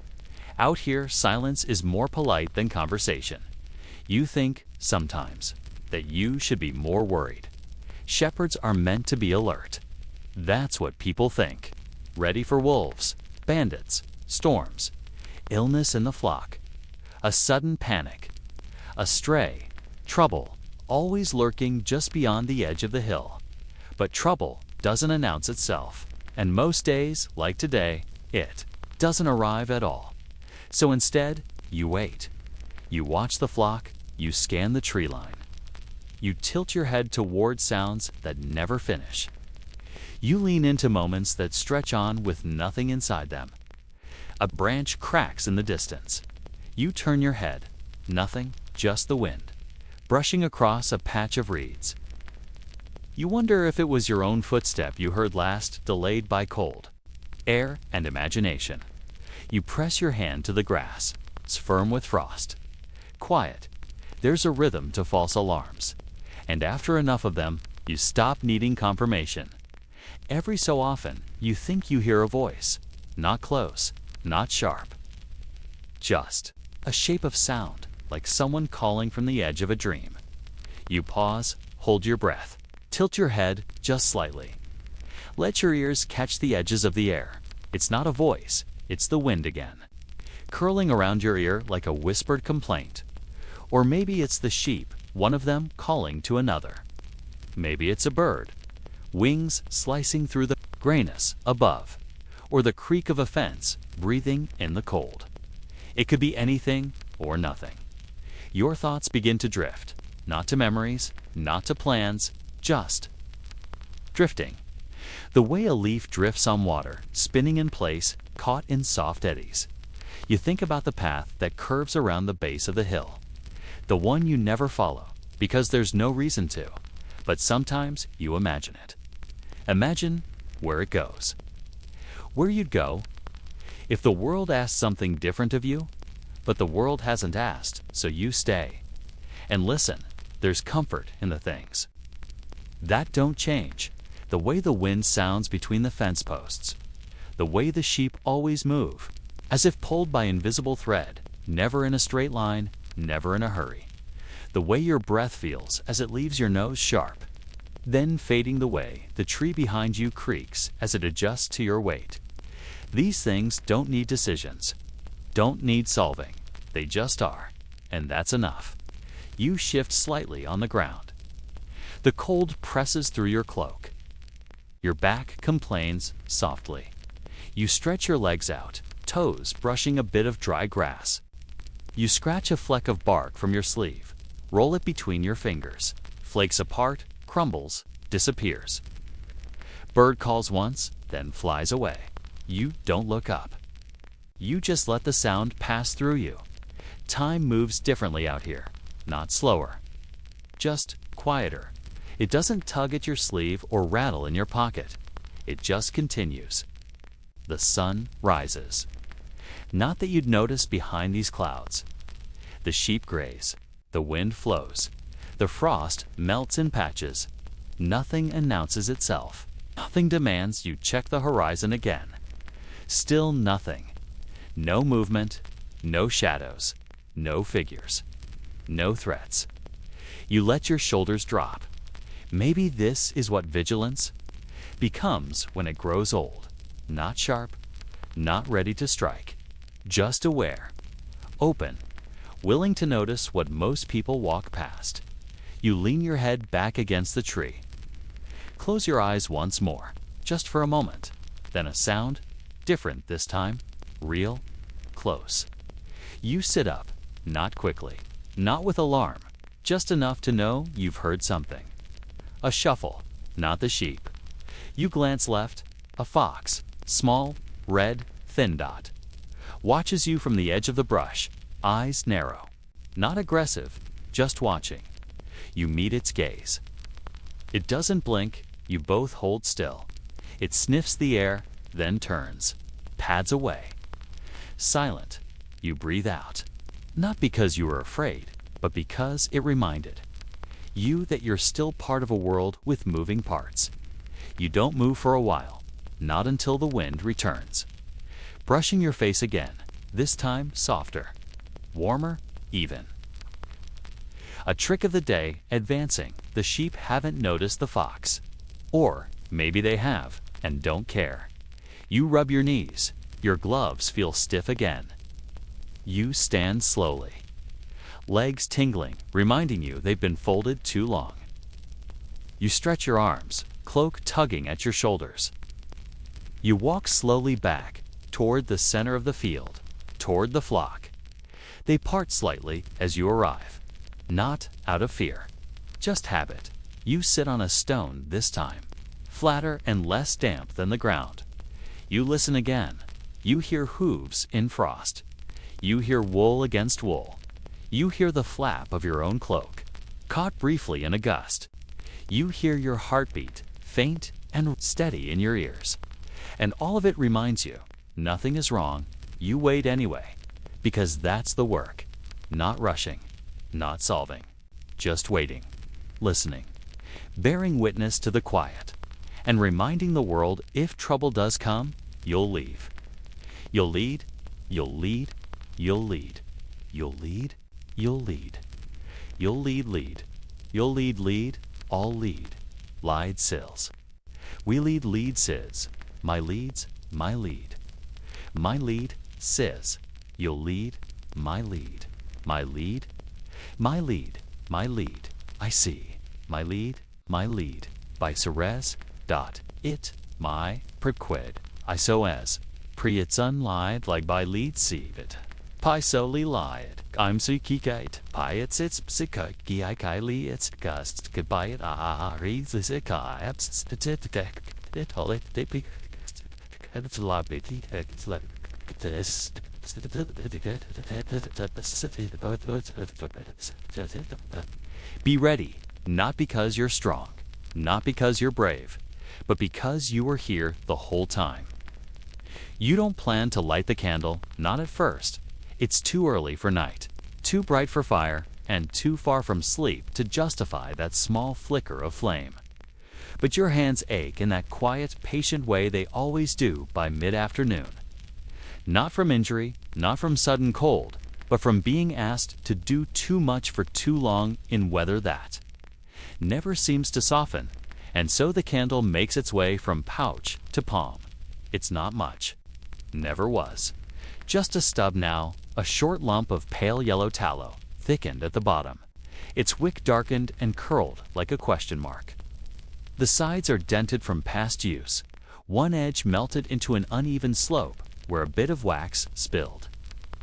Out here, silence is more polite than conversation. You think, sometimes, that you should be more worried. Shepherds are meant to be alert. That's what people think. Ready for wolves, bandits, storms, illness in the flock, a sudden panic, a stray, trouble, always lurking just beyond the edge of the hill. But trouble doesn't announce itself, and most days, like today, it doesn't arrive at all. So instead, you wait. You watch the flock, you scan the tree line. You tilt your head toward sounds that never finish. You lean into moments that stretch on with nothing inside them. A branch cracks in the distance. You turn your head. Nothing, just the wind, brushing across a patch of reeds. You wonder if it was your own footstep you heard last, delayed by cold, air, and imagination. You press your hand to the grass. It's firm with frost. Quiet. There's a rhythm to false alarms. And after enough of them, you stop needing confirmation. Every so often, you think you hear a voice. Not close, not sharp. Just a shape of sound, like someone calling from the edge of a dream. You pause, hold your breath, tilt your head just slightly. Let your ears catch the edges of the air. It's not a voice, it's the wind again, curling around your ear like a whispered complaint. Or maybe it's the sheep, one of them calling to another. Maybe it's a bird, wings slicing through the grayness above, or the creak of a fence breathing in the cold. It could be anything or nothing. Your thoughts begin to drift, not to memories, not to plans, just drifting. The way a leaf drifts on water, spinning in place, caught in soft eddies. You think about the path that curves around the base of the hill, the one you never follow because there's no reason to, but sometimes you imagine it. Imagine where it goes. Where you'd go if the world asked something different of you, but the world hasn't asked, so you stay. And listen, there's comfort in the things that don't change. The way the wind sounds between the fence posts, the way the sheep always move, as if pulled by invisible thread, never in a straight line, never in a hurry. The way your breath feels as it leaves your nose sharp. Then fading the way the tree behind you creaks as it adjusts to your weight. These things don't need decisions, don't need solving. They just are, and that's enough. You shift slightly on the ground. The cold presses through your cloak. Your back complains softly. You stretch your legs out, toes brushing a bit of dry grass. You scratch a fleck of bark from your sleeve, roll it between your fingers, flakes apart, crumbles, disappears. Bird calls once, then flies away. You don't look up. You just let the sound pass through you. Time moves differently out here, not slower, just quieter. It doesn't tug at your sleeve or rattle in your pocket. It just continues. The sun rises. Not that you'd notice behind these clouds. The sheep graze, the wind flows, the frost melts in patches. Nothing announces itself. Nothing demands you check the horizon again. Still nothing. No movement, no shadows, no figures, no threats. You let your shoulders drop. Maybe this is what vigilance becomes when it grows old. Not sharp, not ready to strike, just aware, open, willing to notice what most people walk past. You lean your head back against the tree. Close your eyes once more, just for a moment. Then a sound, different this time, real, close. You sit up, not quickly, not with alarm, just enough to know you've heard something. A shuffle, not the sheep. You glance left, a fox, small, red, thin dot, watches you from the edge of the brush, eyes narrow, not aggressive, just watching. You meet its gaze. It doesn't blink, you both hold still. It sniffs the air, then turns, pads away. Silent, you breathe out. Not because you were afraid, but because it reminded you that you're still part of a world with moving parts. You don't move for a while, not until the wind returns. Brushing your face again, this time softer, warmer, even. A trick of the day, advancing. The sheep haven't noticed the fox. Or maybe they have and don't care. You rub your knees. Your gloves feel stiff again. You stand slowly. Legs tingling, reminding you they've been folded too long. You stretch your arms, cloak tugging at your shoulders. You walk slowly back, toward the center of the field, toward the flock. They part slightly as you arrive. Not out of fear, just habit. You sit on a stone this time, flatter and less damp than the ground. You listen again. You hear hooves in frost. You hear wool against wool. You hear the flap of your own cloak, caught briefly in a gust. You hear your heartbeat, faint and steady in your ears. And all of it reminds you, nothing is wrong. You wait anyway, because that's the work. Not rushing, not solving, just waiting, listening, bearing witness to the quiet, and reminding the world if trouble does come, you'll leave. You'll lead, you'll lead, you'll lead, you'll lead, you'll lead, you'll lead, you'll lead, all lead, lied sills. We lead sis, my leads, my lead, sis, you'll lead, my lead, my lead, my lead, I see, my lead, by Ceres, it, my, prequid, I so as, pre it's unlied like by lead sievit. Pi soli lied, I'm so kikite, pi it's psika, ki li it's gust, goodbye it reads this abs, statistic, it all it, they be, it's labity, it's like this. Be ready, not because you're strong, not because you're brave, but because you were here the whole time. You don't plan to light the candle, not at first. It's too early for night, too bright for fire, and too far from sleep to justify that small flicker of flame. But your hands ache in that quiet, patient way they always do by mid-afternoon. Not from injury, not from sudden cold, but from being asked to do too much for too long in weather that never seems to soften, and so the candle makes its way from pouch to palm. It's not much. Never was. Just a stub now, a short lump of pale yellow tallow, thickened at the bottom. Its wick darkened and curled like a question mark. The sides are dented from past use, one edge melted into an uneven slope where a bit of wax spilled.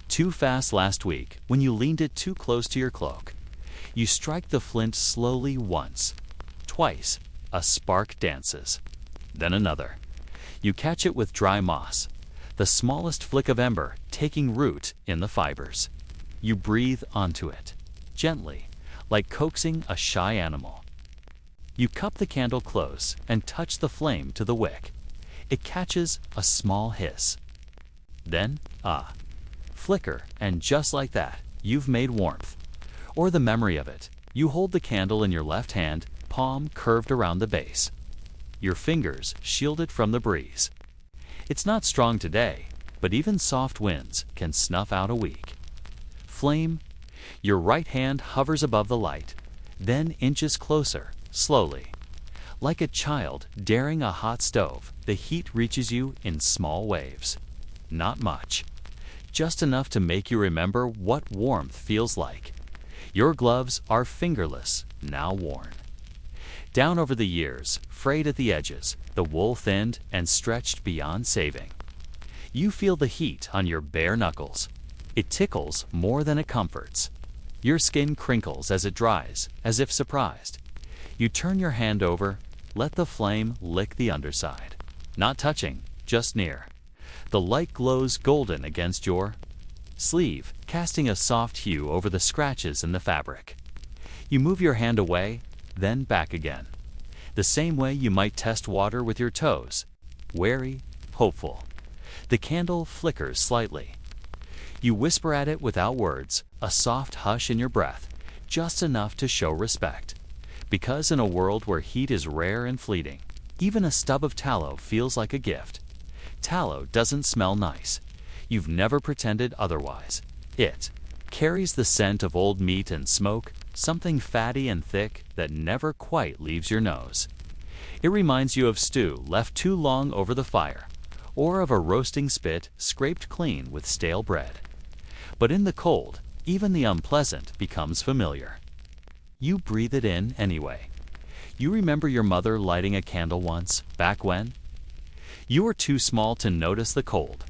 Too fast last week when you leaned it too close to your cloak. You strike the flint slowly once, twice, a spark dances. Then another. You catch it with dry moss, the smallest flick of ember taking root in the fibers. You breathe onto it, gently, like coaxing a shy animal. You cup the candle close and touch the flame to the wick. It catches a small hiss. Then, flicker, and just like that, you've made warmth. Or the memory of it. You hold the candle in your left hand, palm curved around the base. Your fingers shielded from the breeze. It's not strong today, but even soft winds can snuff out a week. Flame. Your right hand hovers above the light, then inches closer, slowly. Like a child daring a hot stove, the heat reaches you in small waves. Not much. Just enough to make you remember what warmth feels like. Your gloves are fingerless, now worn. Down over the years, frayed at the edges, the wool thinned and stretched beyond saving. You feel the heat on your bare knuckles. It tickles more than it comforts. Your skin crinkles as it dries, as if surprised. You turn your hand over, let the flame lick the underside. Not touching, just near. The light glows golden against your sleeve, casting a soft hue over the scratches in the fabric. You move your hand away, then back again. The same way you might test water with your toes. Wary, hopeful. The candle flickers slightly. You whisper at it without words, a soft hush in your breath, just enough to show respect. Because in a world where heat is rare and fleeting, even a stub of tallow feels like a gift. Tallow doesn't smell nice. You've never pretended otherwise. It carries the scent of old meat and smoke, something fatty and thick that never quite leaves your nose. It reminds you of stew left too long over the fire, or of a roasting spit scraped clean with stale bread. But in the cold, even the unpleasant becomes familiar. You breathe it in anyway. You remember your mother lighting a candle once, back when? You were too small to notice the cold.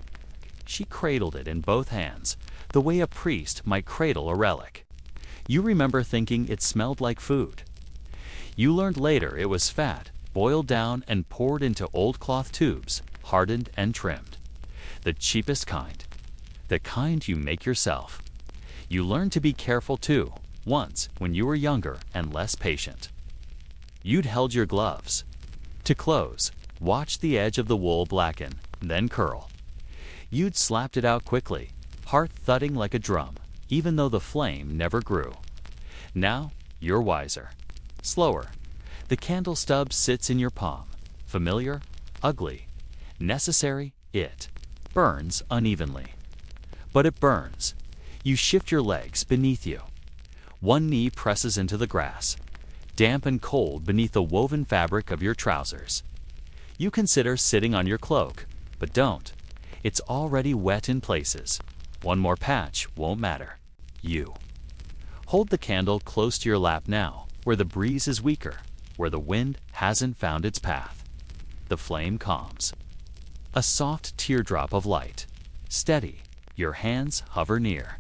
She cradled it in both hands, the way a priest might cradle a relic. You remember thinking it smelled like food. You learned later it was fat, boiled down and poured into old cloth tubes, hardened and trimmed. The cheapest kind. The kind you make yourself. You learned to be careful too, once when you were younger and less patient. You'd held your gloves. To close, watch the edge of the wool blacken, then curl. You'd slapped it out quickly, heart thudding like a drum, even though the flame never grew. Now, you're wiser. Slower. The candle stub sits in your palm. Familiar, ugly, necessary, it burns unevenly. But it burns. You shift your legs beneath you. One knee presses into the grass, damp and cold beneath the woven fabric of your trousers. You consider sitting on your cloak, but don't. It's already wet in places. One more patch won't matter. You hold the candle close to your lap now, where the breeze is weaker, where the wind hasn't found its path. The flame calms. A soft teardrop of light. Steady, your hands hover near.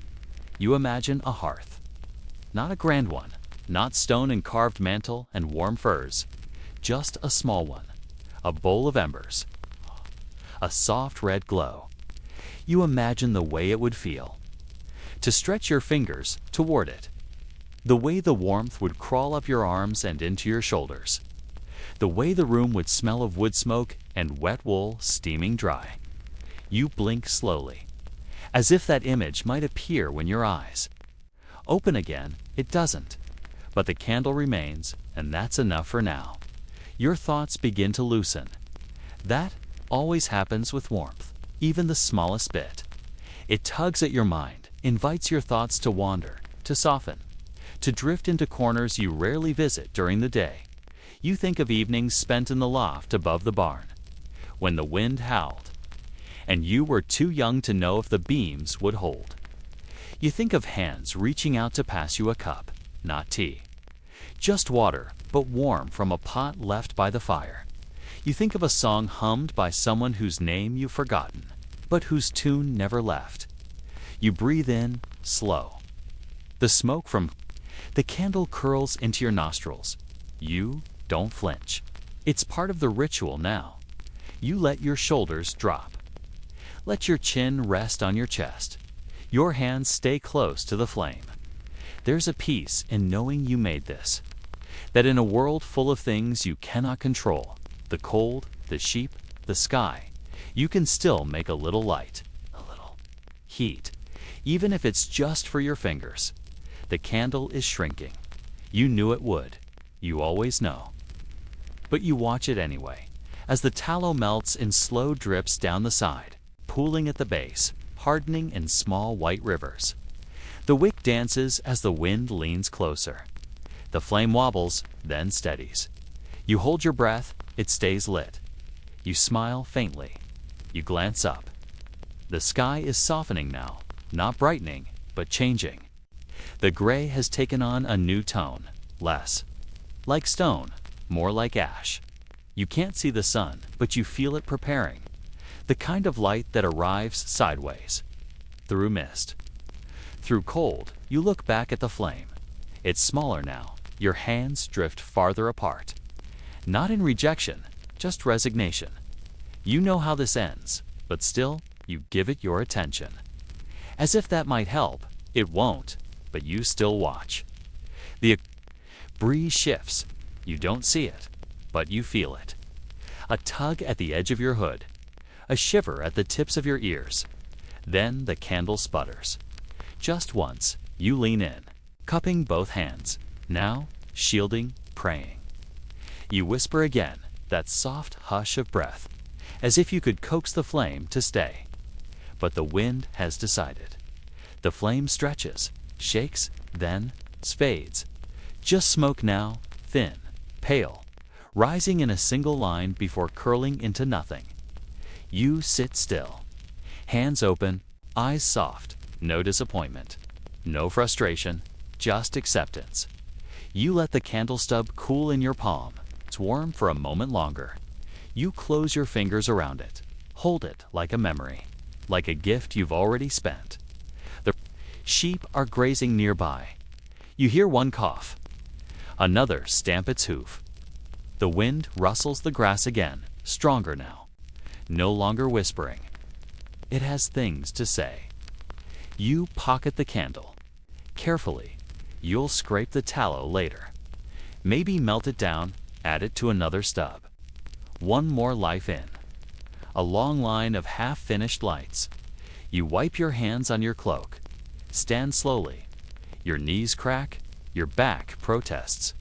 You imagine a hearth. Not a grand one, not stone and carved mantle and warm furs. Just a small one. A bowl of embers. A soft red glow. You imagine the way it would feel. To stretch your fingers toward it. The way the warmth would crawl up your arms and into your shoulders. The way the room would smell of wood smoke and wet wool steaming dry. You blink slowly, as if that image might appear when your eyes open again. It doesn't, but the candle remains, and that's enough for now. Your thoughts begin to loosen. That always happens with warmth, even the smallest bit. It tugs at your mind, invites your thoughts to wander, to soften, to drift into corners you rarely visit during the day. You think of evenings spent in the loft above the barn, when the wind howled, and you were too young to know if the beams would hold. You think of hands reaching out to pass you a cup, not tea. Just water, but warm from a pot left by the fire. You think of a song hummed by someone whose name you've forgotten, but whose tune never left. You breathe in, slow. The smoke from the candle curls into your nostrils. You don't flinch. It's part of the ritual now. You let your shoulders drop. Let your chin rest on your chest. Your hands stay close to the flame. There's a peace in knowing you made this. That in a world full of things you cannot control, the cold, the sheep, the sky, you can still make a little light. A little heat, even if it's just for your fingers. The candle is shrinking. You knew it would. You always know. But you watch it anyway, as the tallow melts in slow drips down the side, pooling at the base, hardening in small white rivers. The wick dances as the wind leans closer. The flame wobbles, then steadies. You hold your breath, it stays lit. You smile faintly. You glance up. The sky is softening now, not brightening, but changing. The gray has taken on a new tone, less like stone, more like ash. You can't see the sun, but you feel it preparing. The kind of light that arrives sideways, through mist. Through cold, you look back at the flame. It's smaller now. Your hands drift farther apart. Not in rejection, just resignation. You know how this ends, but still, you give it your attention. As if that might help, it won't, but you still watch. The breeze shifts. You don't see it, but you feel it. A tug at the edge of your hood. A shiver at the tips of your ears. Then the candle sputters. Just once, you lean in, cupping both hands. Now, shielding, praying. You whisper again, that soft hush of breath, as if you could coax the flame to stay. But the wind has decided. The flame stretches, shakes, then fades. Just smoke now, thin, pale, rising in a single line before curling into nothing. You sit still, hands open, eyes soft, no disappointment, no frustration, just acceptance. You let the candle stub cool in your palm. It's warm for a moment longer. You close your fingers around it, hold it like a memory, like a gift you've already spent. The sheep are grazing nearby. You hear one cough, another stamp its hoof. The wind rustles the grass again, stronger now, no longer whispering. It has things to say. You pocket the candle. Carefully, you'll scrape the tallow later. Maybe melt it down, add it to another stub. One more life in. A long line of half-finished lights. You wipe your hands on your cloak. Stand slowly. Your knees crack, your back protests.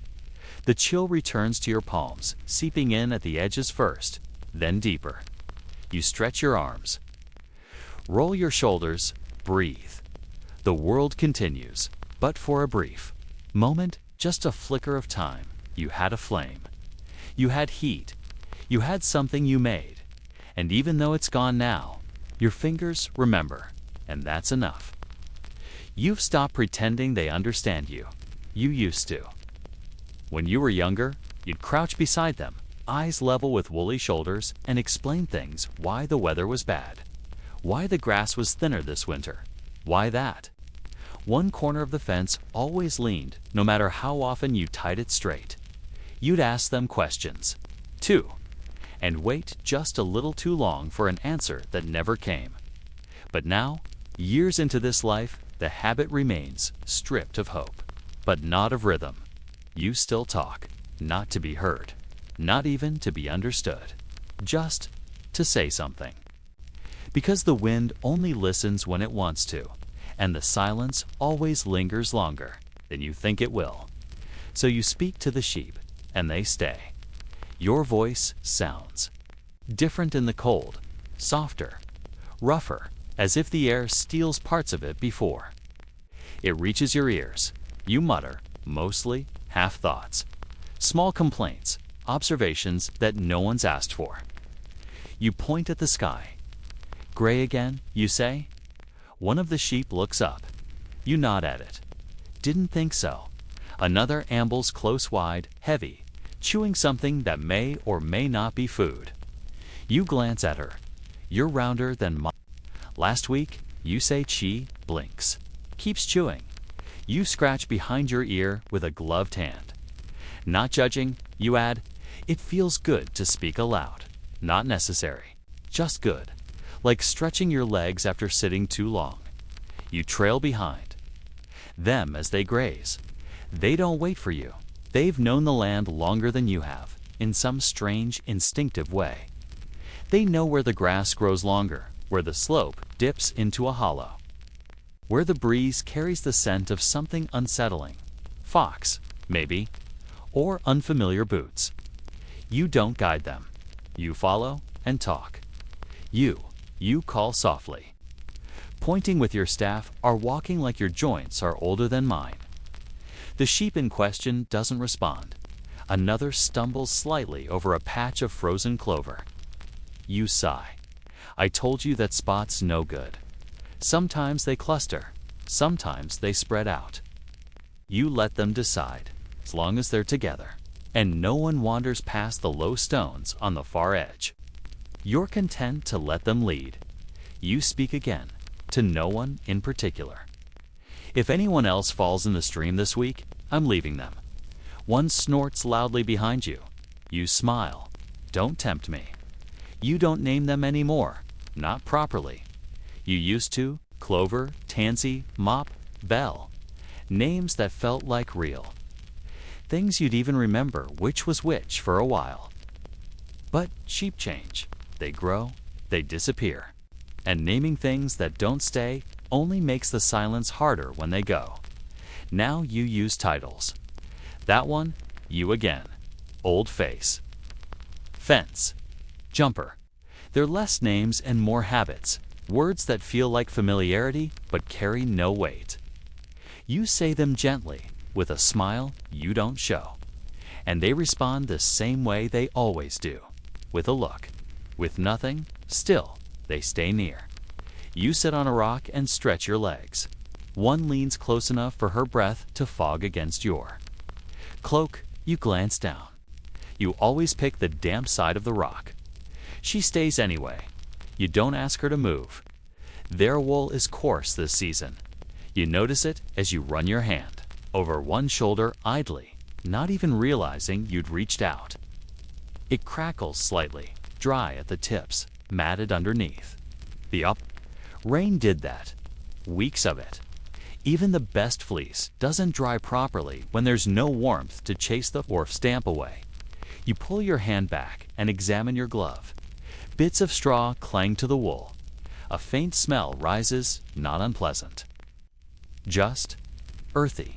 The chill returns to your palms, seeping in at the edges first, then deeper. You stretch your arms. Roll your shoulders, breathe. The world continues, but for a brief moment, just a flicker of time, you had a flame. You had heat. You had something you made. And even though it's gone now, your fingers remember, and that's enough. You've stopped pretending they understand you. You used to. When you were younger, you'd crouch beside them, eyes level with woolly shoulders, and explain things, why the weather was bad, why the grass was thinner this winter, why that. One corner of the fence always leaned, no matter how often you tied it straight. You'd ask them questions, too, and wait just a little too long for an answer that never came. But now, years into this life, the habit remains, stripped of hope, but not of rhythm. You still talk, not to be heard, not even to be understood, just to say something. Because the wind only listens when it wants to, and the silence always lingers longer than you think it will. So you speak to the sheep, and they stay. Your voice sounds different in the cold, softer, rougher, as if the air steals parts of it before. It reaches your ears. You mutter, mostly half thoughts, small complaints, observations that no one's asked for. You point at the sky. Gray again, you say? One of the sheep looks up. You nod at it. Didn't think so. Another ambles close wide, heavy, chewing something that may or may not be food. You glance at her. You're rounder than mine. Last week, you say she blinks, keeps chewing. You scratch behind your ear with a gloved hand. Not judging, you add, it feels good to speak aloud. Not necessary, just good. Like stretching your legs after sitting too long. You trail behind. Them as they graze. They don't wait for you. They've known the land longer than you have, in some strange, instinctive way. They know where the grass grows longer, where the slope dips into a hollow. where the breeze carries the scent of something unsettling. Fox, maybe, or unfamiliar boots. You don't guide them. You follow and talk. You call softly. Pointing with your staff or walking like your joints are older than mine. The sheep in question doesn't respond. Another stumbles slightly over a patch of frozen clover. You sigh. I told you that spot's no good. Sometimes they cluster, sometimes they spread out. You let them decide, as long as they're together, and no one wanders past the low stones on the far edge. You're content to let them lead. You speak again, to no one in particular. If anyone else falls in the stream this week, I'm leaving them. One snorts loudly behind you. You smile. Don't tempt me. You don't name them anymore, not properly. You used to: Clover, Tansy, Mop, Bell. Names that felt like real. Things you'd even remember which was which for a while. But sheep change. They grow, they disappear. And naming things that don't stay only makes the silence harder when they go. Now you use titles. That one, you again. Old face. Fence. Jumper. They're less names and more habits. Words that feel like familiarity but carry no weight. You say them gently, with a smile you don't show. And they respond the same way they always do, with a look. With nothing, still, they stay near. You sit on a rock and stretch your legs. One leans close enough for her breath to fog against your cloak. You glance down. You always pick the damp side of the rock. She stays anyway. You don't ask her to move. Their wool is coarse this season. You notice it as you run your hand over one shoulder idly, not even realizing you'd reached out. It crackles slightly, dry at the tips, matted underneath. Rain did that. Weeks of it. Even the best fleece doesn't dry properly when there's no warmth to chase the or stamp away. You pull your hand back and examine your glove. Bits of straw clang to the wool. A faint smell rises, not unpleasant. Just earthy,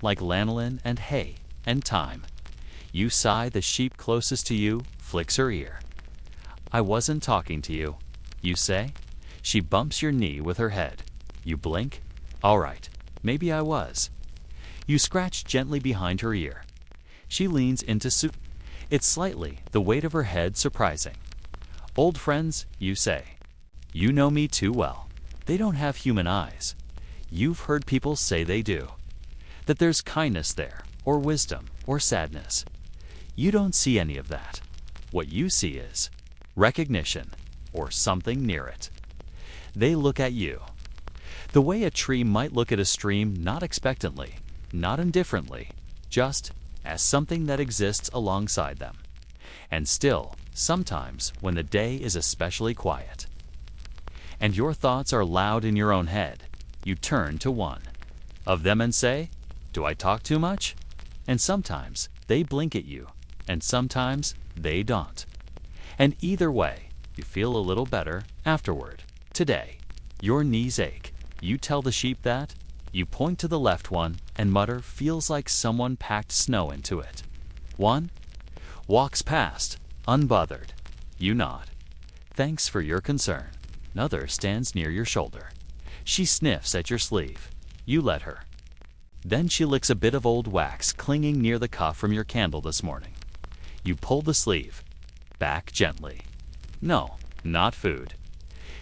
like lanolin and hay and thyme. You sigh. The sheep closest to you flicks her ear. I wasn't talking to you, you say. She bumps your knee with her head. You blink. All right, maybe I was. You scratch gently behind her ear. She leans into suit. It's slightly, the weight of her head surprising. Old friends, you say. You know me too well. They don't have human eyes. You've heard people say they do. That there's kindness there, or wisdom, or sadness. You don't see any of that. What you see is recognition, or something near it. They look at you. The way a tree might look at a stream, not expectantly, not indifferently, just as something that exists alongside them. And still, sometimes when the day is especially quiet, and your thoughts are loud in your own head, you turn to one of them and say, "Do I talk too much?" And sometimes they blink at you, and sometimes they don't. And either way, you feel a little better afterward. Today, your knees ache. You tell the sheep that. You point to the left one and mutter, "Feels like someone packed snow into it." One walks past, unbothered. You nod. Thanks for your concern. Another stands near your shoulder. She sniffs at your sleeve. You let her. Then she licks a bit of old wax clinging near the cuff from your candle this morning. You pull the sleeve back gently. No, not food.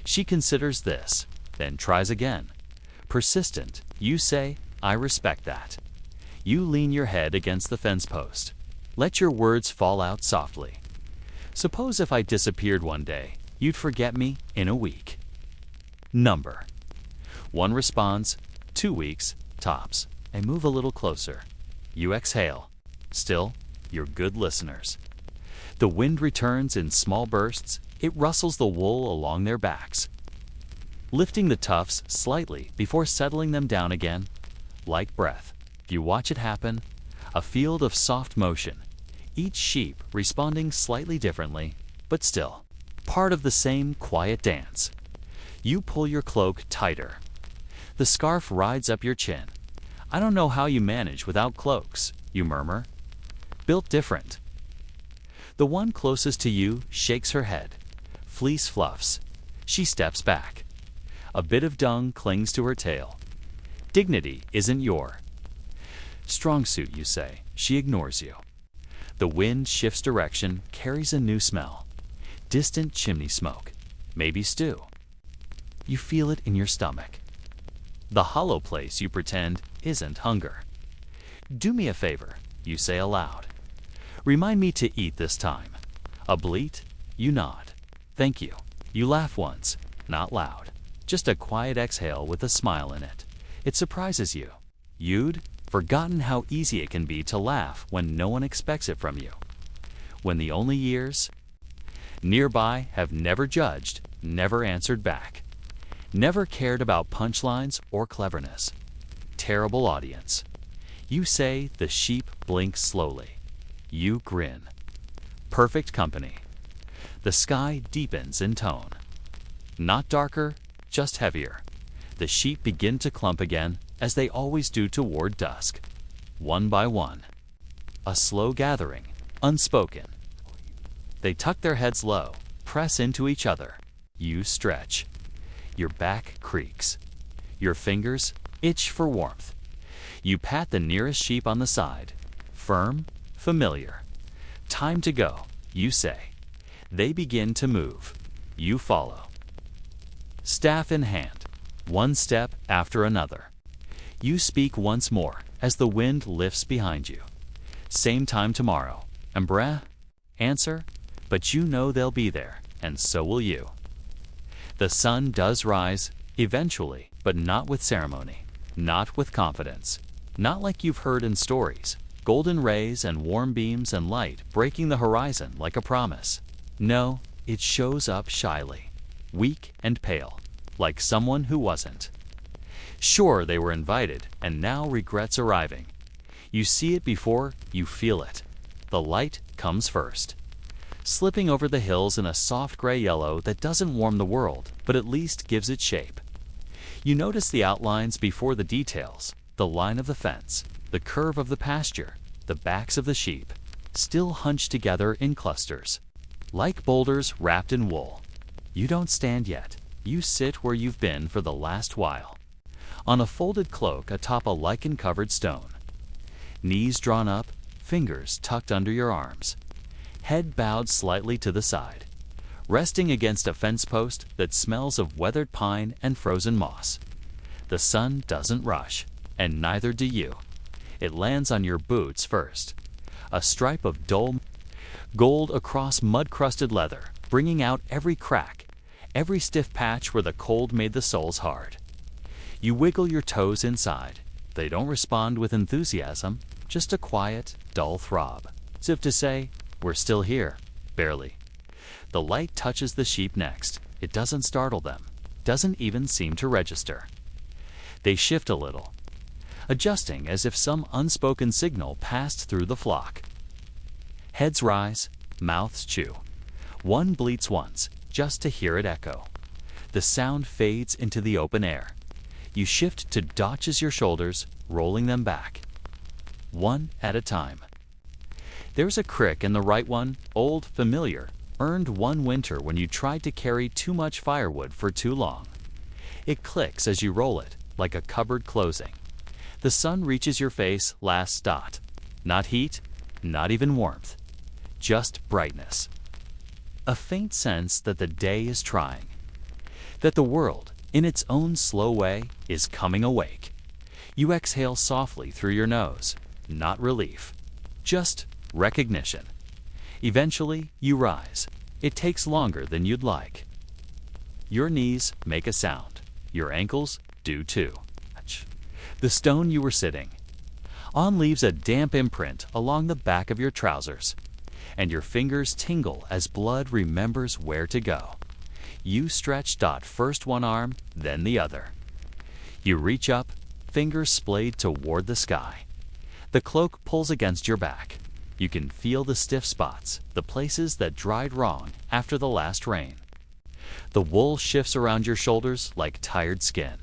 She considers this, then tries again. Persistent, you say, "I respect that." You lean your head against the fence post. Let your words fall out softly. Suppose if I disappeared one day, you'd forget me in a week. Number. One responds, 2 weeks, tops. I move a little closer. You exhale. Still, you're good listeners. The wind returns in small bursts. It rustles the wool along their backs, lifting the tufts slightly before settling them down again. Like breath, you watch it happen, a field of soft motion, each sheep responding slightly differently, but still part of the same quiet dance. You pull your cloak tighter. The scarf rides up your chin. I don't know how you manage without cloaks, you murmur. Built different. The one closest to you shakes her head. Fleece fluffs. She steps back. A bit of dung clings to her tail. Dignity isn't your strong suit, you say. She ignores you. The wind shifts direction, carries a new smell. Distant chimney smoke. Maybe stew. You feel it in your stomach. The hollow place, you pretend, isn't hunger. Do me a favor, you say aloud. Remind me to eat this time. A bleat? You nod. Thank you. You laugh once, not loud. Just a quiet exhale with a smile in it. It surprises you. You'd forgotten how easy it can be to laugh when no one expects it from you. When the only ears nearby have never judged, never answered back. Never cared about punchlines or cleverness. Terrible audience. You say the sheep blinks slowly. You grin. Perfect company. The sky deepens in tone. Not darker, just heavier. The sheep begin to clump again, as they always do toward dusk. One by one. A slow gathering, unspoken. They tuck their heads low, press into each other. You stretch. Your back creaks. Your fingers itch for warmth. You pat the nearest sheep on the side. Firm, familiar. Time to go, you say. They begin to move. You follow. Staff in hand, one step after another. You speak once more as the wind lifts behind you. Same time tomorrow. Embrah? Answer? But you know they'll be there, and so will you. The sun does rise, eventually, but not with ceremony, not with confidence, not like you've heard in stories, golden rays and warm beams and light breaking the horizon like a promise. No, it shows up shyly, weak and pale, like someone who wasn't. Sure, they were invited, and now regrets arriving. You see it before you feel it. The light comes first. Slipping over the hills in a soft gray yellow that doesn't warm the world, but at least gives it shape. You notice the outlines before the details, the line of the fence, the curve of the pasture, the backs of the sheep, still hunched together in clusters, like boulders wrapped in wool. You don't stand yet. You sit where you've been for the last while, on a folded cloak atop a lichen-covered stone. Knees drawn up, fingers tucked under your arms. Head bowed slightly to the side, resting against a fence post that smells of weathered pine and frozen moss. The sun doesn't rush, and neither do you. It lands on your boots first. A stripe of dull gold across mud-crusted leather, bringing out every crack, every stiff patch where the cold made the soles hard. You wiggle your toes inside. They don't respond with enthusiasm, just a quiet, dull throb, as if to say, we're still here, barely. The light touches the sheep next. It doesn't startle them, doesn't even seem to register. They shift a little, adjusting as if some unspoken signal passed through the flock. Heads rise, mouths chew. One bleats once, just to hear it echo. The sound fades into the open air. You shift to dodges your shoulders, rolling them back. One at a time. There's a crick in the right one, old, familiar, earned one winter when you tried to carry too much firewood for too long. It clicks as you roll it, like a cupboard closing. The sun reaches your face last dot. Not heat, not even warmth. Just brightness. A faint sense that the day is trying. That the world, in its own slow way, is coming awake. You exhale softly through your nose. Not relief. Just recognition. Eventually, you rise. It takes longer than you'd like. Your knees make a sound. Your ankles do too. The stone you were sitting on leaves a damp imprint along the back of your trousers, and your fingers tingle as blood remembers where to go. You stretch first one arm, then the other. You reach up, fingers splayed toward the sky. The cloak pulls against your back. You can feel the stiff spots, the places that dried wrong after the last rain. The wool shifts around your shoulders like tired skin.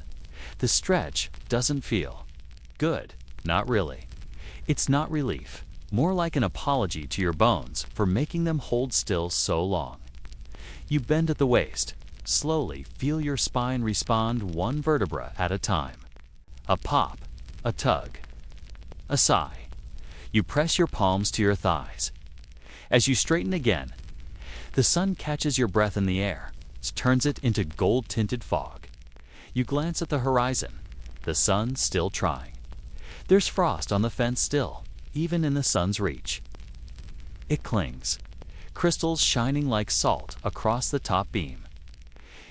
The stretch doesn't feel good, not really. It's not relief, more like an apology to your bones for making them hold still so long. You bend at the waist, slowly feel your spine respond one vertebra at a time. A pop, a tug, a sigh. You press your palms to your thighs. As you straighten again, the sun catches your breath in the air, turns it into gold-tinted fog. You glance at the horizon, the sun still trying. There's frost on the fence still, even in the sun's reach. It clings, crystals shining like salt across the top beam.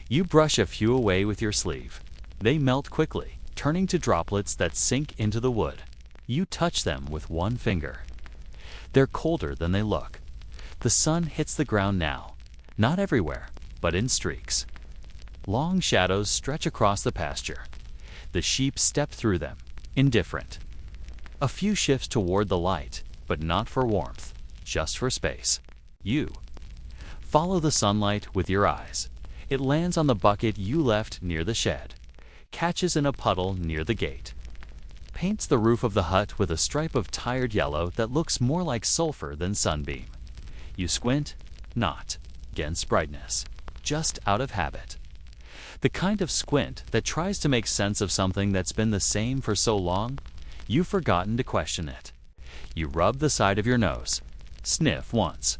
You brush a few away with your sleeve. They melt quickly, turning to droplets that sink into the wood. You touch them with one finger. They're colder than they look. The sun hits the ground now, not everywhere, but in streaks. Long shadows stretch across the pasture. The sheep step through them, indifferent. A few shifts toward the light, but not for warmth, just for space. You follow the sunlight with your eyes. It lands on the bucket you left near the shed, catches in a puddle near the gate, paints the roof of the hut with a stripe of tired yellow that looks more like sulfur than sunbeam. You squint, not against brightness, just out of habit. The kind of squint that tries to make sense of something that's been the same for so long, you've forgotten to question it. You rub the side of your nose, sniff once.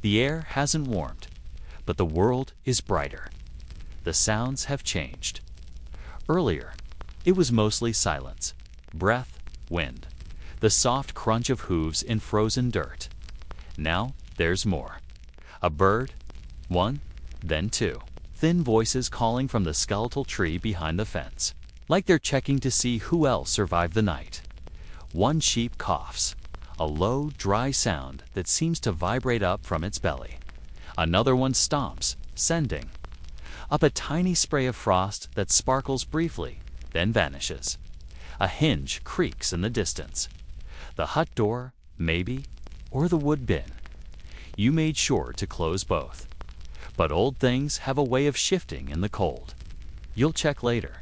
The air hasn't warmed, but the world is brighter. The sounds have changed. Earlier, it was mostly silence, breath, wind, the soft crunch of hooves in frozen dirt. Now there's more. A bird, one, then two. Thin voices calling from the skeletal tree behind the fence, like they're checking to see who else survived the night. One sheep coughs, a low, dry sound that seems to vibrate up from its belly. Another one stomps, sending up a tiny spray of frost that sparkles briefly, then vanishes. A hinge creaks in the distance. The hut door, maybe, or the wood bin. You made sure to close both. But old things have a way of shifting in the cold. You'll check later.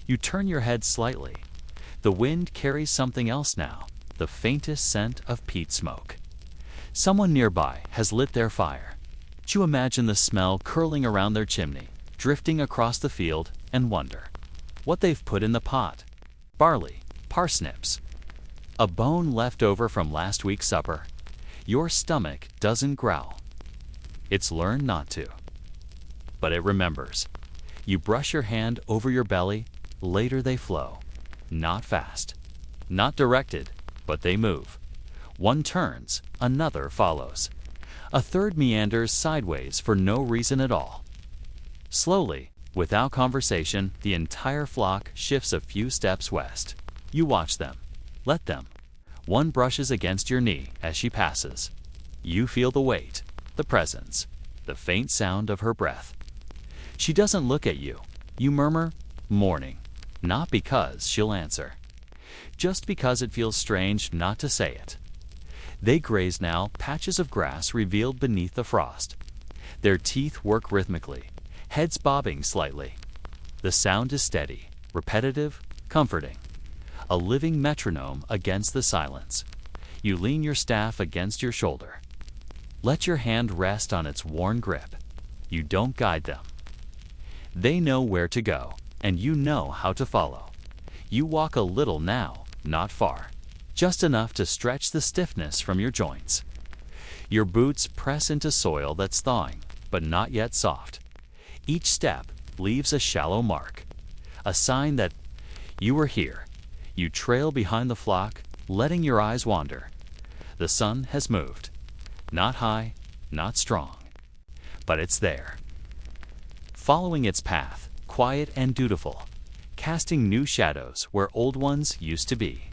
You turn your head slightly. The wind carries something else now, the faintest scent of peat smoke. Someone nearby has lit their fire. You imagine the smell curling around their chimney, drifting across the field, and wonder what they've put in the pot. Barley, parsnips, a bone left over from last week's supper. Your stomach doesn't growl. It's learned not to. But it remembers. You brush your hand over your belly, later they flow. Not fast, not directed, but they move. One turns, another follows. A third meanders sideways for no reason at all. Slowly, without conversation, the entire flock shifts a few steps west. You watch them. Let them. One brushes against your knee as she passes. You feel the weight, the presence, the faint sound of her breath. She doesn't look at you. You murmur, "Morning," not because she'll answer, just because it feels strange not to say it. They graze now, patches of grass revealed beneath the frost. Their teeth work rhythmically, heads bobbing slightly. The sound is steady, repetitive, comforting. A living metronome against the silence. You lean your staff against your shoulder. Let your hand rest on its worn grip. You don't guide them. They know where to go, and you know how to follow. You walk a little now, not far, just enough to stretch the stiffness from your joints. Your boots press into soil that's thawing, but not yet soft. Each step leaves a shallow mark, a sign that you were here. You trail behind the flock, letting your eyes wander. The sun has moved. Not high, not strong, but it's there. Following its path, quiet and dutiful, casting new shadows where old ones used to be.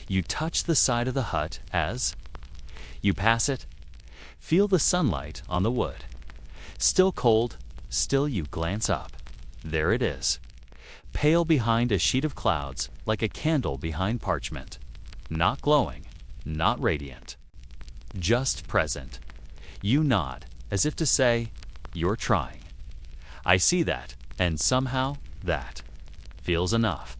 You touch the side of the hut as you pass it. Feel the sunlight on the wood. Still cold, still you glance up. There it is. Pale behind a sheet of clouds, like a candle behind parchment. Not glowing, not radiant. Just present. You nod, as if to say, "You're trying. I see that, and somehow that." feels enough.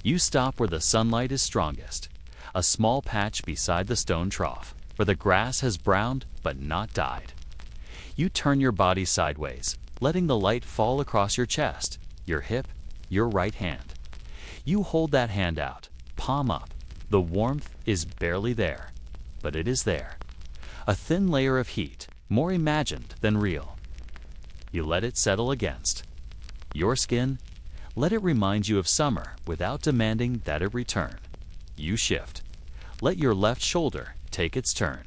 You stop where the sunlight is strongest, a small patch beside the stone trough, where the grass has browned but not died. You turn your body sideways, letting the light fall across your chest, your hip, your right hand. You hold that hand out, palm up. The warmth is barely there, but it is there. A thin layer of heat, more imagined than real. You let it settle against your skin. Let it remind you of summer without demanding that it return. You shift. Let your left shoulder take its turn.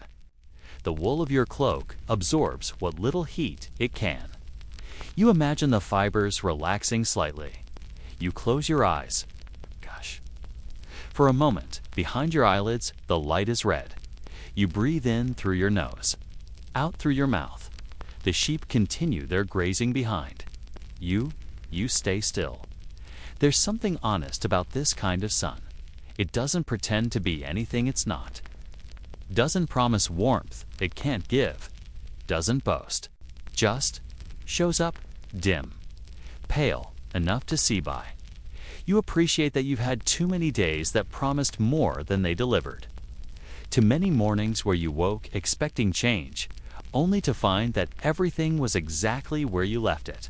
The wool of your cloak absorbs what little heat it can. You imagine the fibers relaxing slightly. You close your eyes. For a moment, behind your eyelids, the light is red. You breathe in through your nose, out through your mouth. The sheep continue their grazing behind. You stay still. There's something honest about this kind of sun. It doesn't pretend to be anything it's not. Doesn't promise warmth it can't give. Doesn't boast. Just shows up dim, pale, enough to see by. You appreciate that you've had too many days that promised more than they delivered. Too many mornings where you woke expecting change, only to find that everything was exactly where you left it.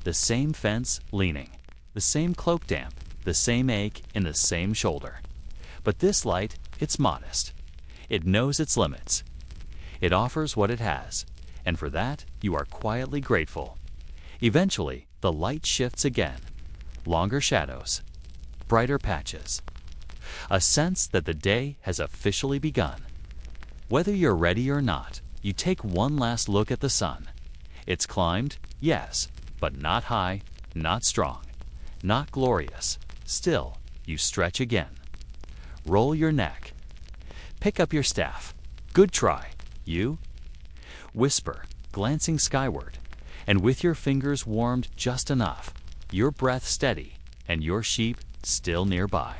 The same fence leaning, the same cloak damp, the same ache in the same shoulder. But this light, it's modest. It knows its limits. It offers what it has, and for that you are quietly grateful. Eventually, the light shifts again. Longer shadows, brighter patches. A sense that the day has officially begun. Whether you're ready or not, you take one last look at the sun. It's climbed, yes, but not high, not strong, not glorious. Still, you stretch again. Roll your neck. Pick up your staff. Good try. You whisper, glancing skyward, and with your fingers warmed just enough, your breath steady, and your sheep still nearby.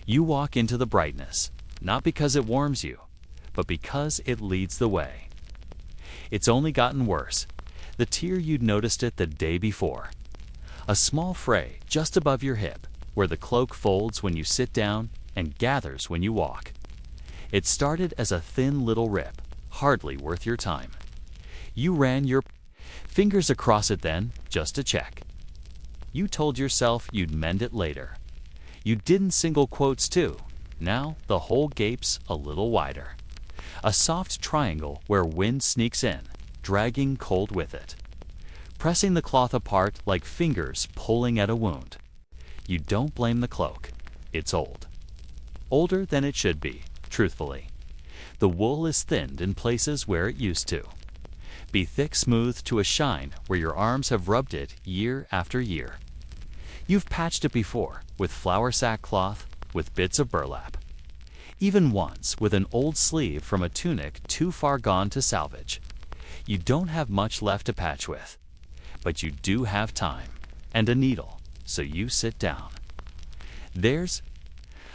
You walk into the brightness, not because it warms you, but because it leads the way. It's only gotten worse. The tear you'd noticed it the day before. A small fray just above your hip, where the cloak folds when you sit down and gathers when you walk. It started as a thin little rip, hardly worth your time. You ran your fingers across it then, just to check. You told yourself you'd mend it later. You didn't single quotes too. Now the hole gapes a little wider. A soft triangle where wind sneaks in, dragging cold with it. Pressing the cloth apart like fingers pulling at a wound. You don't blame the cloak. It's old. Older than it should be, truthfully. The wool is thinned in places where it used to. Be thick smooth to a shine where your arms have rubbed it year after year. You've patched it before, with flour sack cloth, with bits of burlap. Even once with an old sleeve from a tunic too far gone to salvage. You don't have much left to patch with, but you do have time, and a needle, so you sit down. There's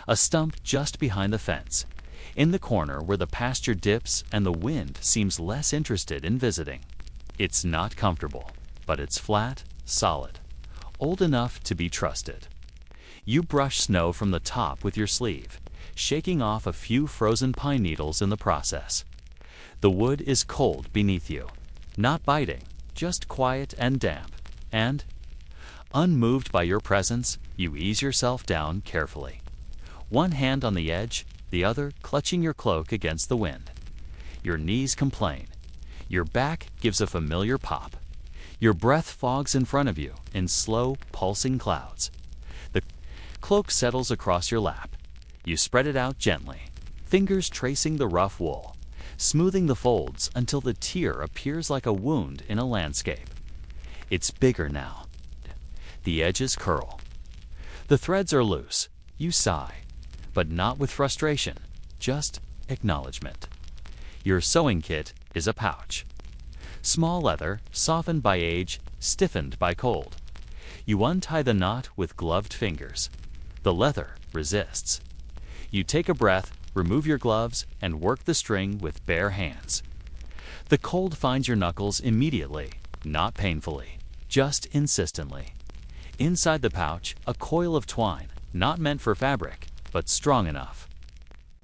a stump just behind the fence, in the corner where the pasture dips and the wind seems less interested in visiting. It's not comfortable, but it's flat, solid, old enough to be trusted. You brush snow from the top with your sleeve, shaking off a few frozen pine needles in the process. The wood is cold beneath you, not biting, just quiet and damp, and, unmoved by your presence, you ease yourself down carefully. One hand on the edge, the other clutching your cloak against the wind. Your knees complain. Your back gives a familiar pop. Your breath fogs in front of you in slow, pulsing clouds. The cloak settles across your lap. You spread it out gently, fingers tracing the rough wool, smoothing the folds until the tear appears like a wound in a landscape. It's bigger now. The edges curl. The threads are loose. You sigh, but not with frustration, just acknowledgement. Your sewing kit is a pouch. Small leather, softened by age, stiffened by cold. You untie the knot with gloved fingers. The leather resists. You take a breath, remove your gloves, and work the string with bare hands. The cold finds your knuckles immediately, not painfully, just insistently. Inside the pouch, a coil of twine, not meant for fabric, but strong enough.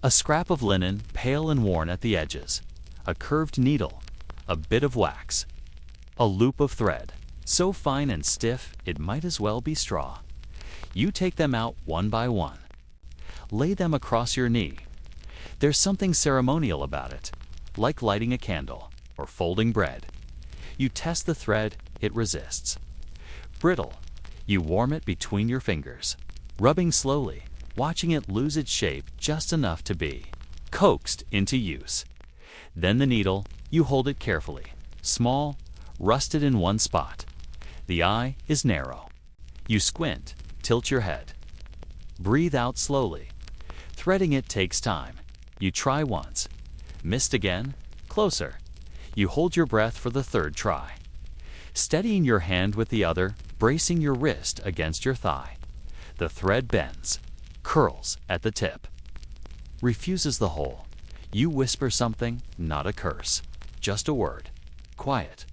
A scrap of linen, pale and worn at the edges. A curved needle. A bit of wax. A loop of thread, so fine and stiff it might as well be straw. You take them out one by one. Lay them across your knee. There's something ceremonial about it, like lighting a candle or folding bread. You test the thread, it resists. Brittle, you warm it between your fingers, rubbing slowly, watching it lose its shape just enough to be coaxed into use. Then the needle, you hold it carefully, small, rusted in one spot. The eye is narrow. You squint, tilt your head. Breathe out slowly. Threading it takes time. You try once. Missed again. Closer. You hold your breath for the third try. Steadying your hand with the other, bracing your wrist against your thigh. The thread bends, curls at the tip. Refuses the hole. You whisper something, not a curse. Just a word. Quiet.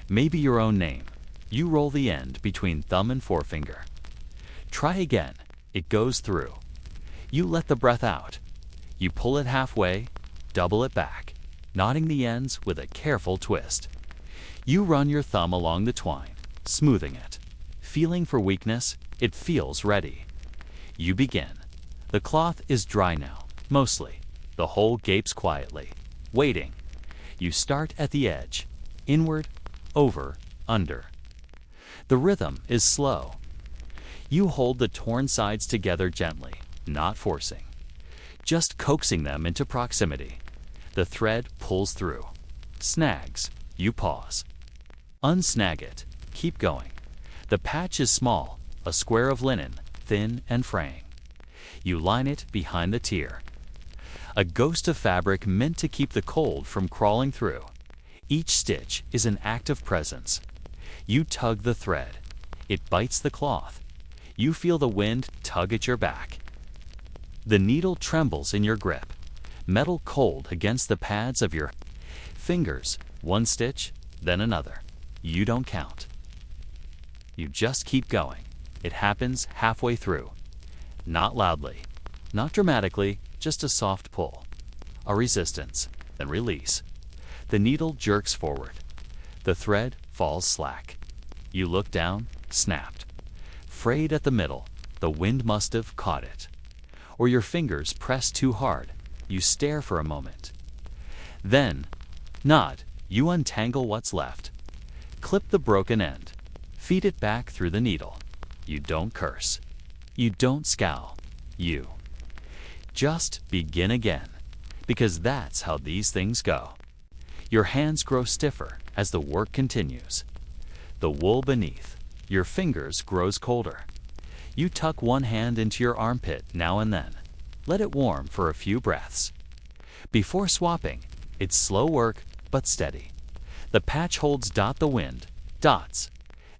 Maybe your own name. You roll the end between thumb and forefinger. Try again. It goes through. You let the breath out. You pull it halfway, double it back, knotting the ends with a careful twist. You run your thumb along the twine, smoothing it. Feeling for weakness, it feels ready. You begin. The cloth is dry now, mostly. The hole gapes quietly, waiting. You start at the edge, inward, over, under. The rhythm is slow. You hold the torn sides together gently, not forcing, just coaxing them into proximity. The thread pulls through. Snags, you pause. Unsnag it, keep going. The patch is small, a square of linen, thin and fraying. You line it behind the tier. A ghost of fabric meant to keep the cold from crawling through. Each stitch is an act of presence. You tug the thread. It bites the cloth. You feel the wind tug at your back. The needle trembles in your grip, metal cold against the pads of your fingers. One stitch, then another. You don't count. You just keep going. It happens halfway through. Not loudly, not dramatically, just a soft pull. A resistance, then release. The needle jerks forward. The thread falls slack. You look down, snapped. Frayed at the middle, the wind must have caught it. Or your fingers pressed too hard. You stare for a moment. Then, nod, you untangle what's left. Clip the broken end. Feed it back through the needle. You don't curse. You don't scowl. You just begin again, because that's how these things go. Your hands grow stiffer as the work continues. The wool beneath your fingers grows colder. You tuck one hand into your armpit now and then. Let it warm for a few breaths. Before swapping, it's slow work but steady. The patch holds the wind, dots.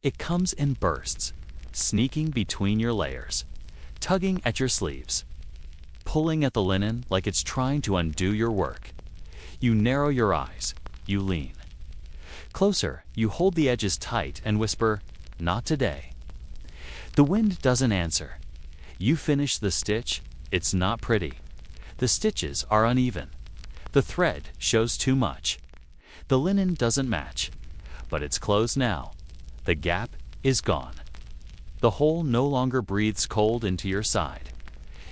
It comes in bursts, sneaking between your layers, tugging at your sleeves, pulling at the linen like it's trying to undo your work. You narrow your eyes. You lean. Closer, you hold the edges tight and whisper, "Not today." The wind doesn't answer. You finish the stitch. It's not pretty. The stitches are uneven. The thread shows too much. The linen doesn't match. But it's closed now. The gap is gone. The hole no longer breathes cold into your side.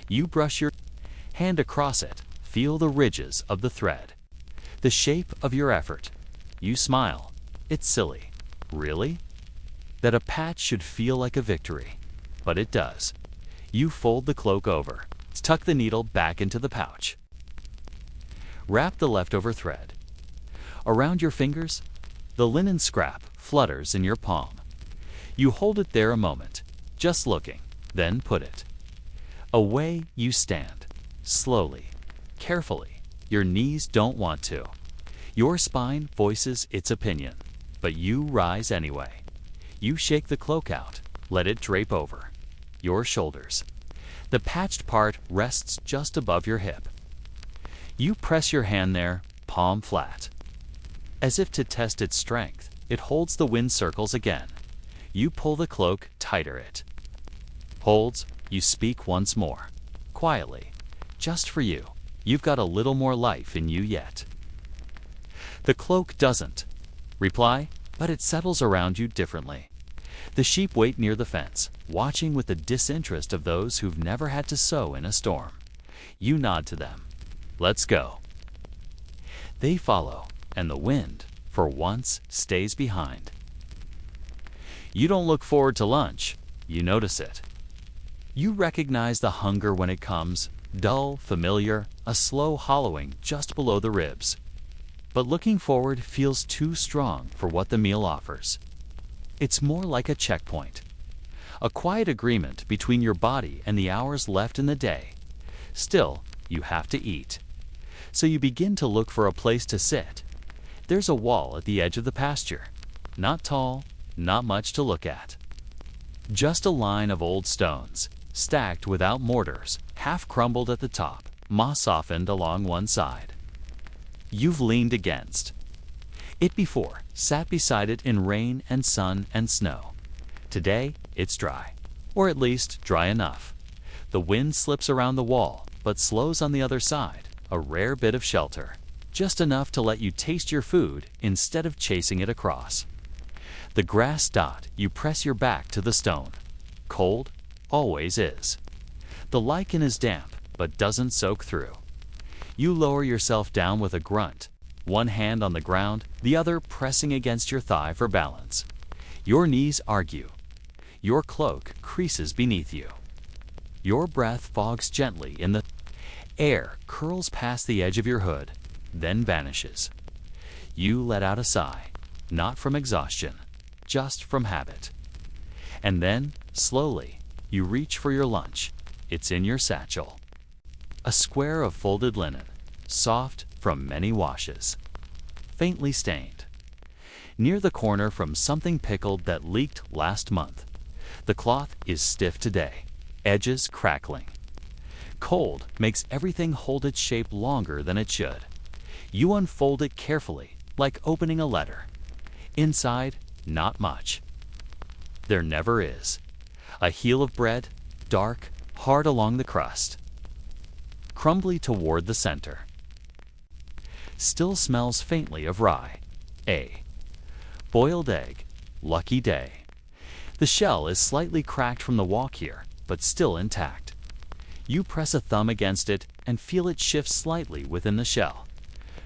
You brush your hand across it. Feel the ridges of the thread. The shape of your effort. You smile. It's silly. Really? That a patch should feel like a victory. But it does. You fold the cloak over. Tuck the needle back into the pouch. Wrap the leftover thread. Around your fingers, the linen scrap flutters in your palm. You hold it there a moment, just looking, then put it away. You stand, slowly, carefully. Your knees don't want to. Your spine voices its opinion, but you rise anyway. You shake the cloak out, let it drape over your shoulders. The patched part rests just above your hip. You press your hand there, palm flat. As if to test its strength, it holds the wind circles again. You pull the cloak tighter it. Holds, you speak once more. Quietly. Just for you. You've got a little more life in you yet. The cloak doesn't reply, but it settles around you differently. The sheep wait near the fence, watching with the disinterest of those who've never had to sow in a storm. You nod to them. Let's go. They follow, and the wind, for once, stays behind. You don't look forward to lunch. You notice it. You recognize the hunger when it comes, dull, familiar, a slow hollowing just below the ribs. But looking forward feels too strong for what the meal offers. It's more like a checkpoint, a quiet agreement between your body and the hours left in the day. Still, you have to eat. So you begin to look for a place to sit. There's a wall at the edge of the pasture. Not tall, not much to look at. Just a line of old stones, stacked without mortars, half crumbled at the top, moss softened along one side. You've leaned against it before, sat beside it in rain and sun and snow. Today, it's dry, or at least dry enough. The wind slips around the wall, but slows on the other side, a rare bit of shelter, just enough to let you taste your food instead of chasing it across. The grass dot, you press your back to the stone. Cold, always is. The lichen is damp, but doesn't soak through. You lower yourself down with a grunt, one hand on the ground, the other pressing against your thigh for balance. Your knees argue. Your cloak creases beneath you. Your breath fogs gently in the air, curls past the edge of your hood, then vanishes. You let out a sigh, not from exhaustion, just from habit. And then, slowly, you reach for your lunch. It's in your satchel. A square of folded linen, soft from many washes, faintly stained. Near the corner from something pickled that leaked last month. The cloth is stiff today, edges crackling. Cold makes everything hold its shape longer than it should. You unfold it carefully, like opening a letter. Inside, not much. There never is. A heel of bread, dark, hard along the crust, crumbly toward the center. Still smells faintly of rye. A boiled egg. Lucky day. The shell is slightly cracked from the walk here, but still intact. You press a thumb against it and feel it shift slightly within the shell.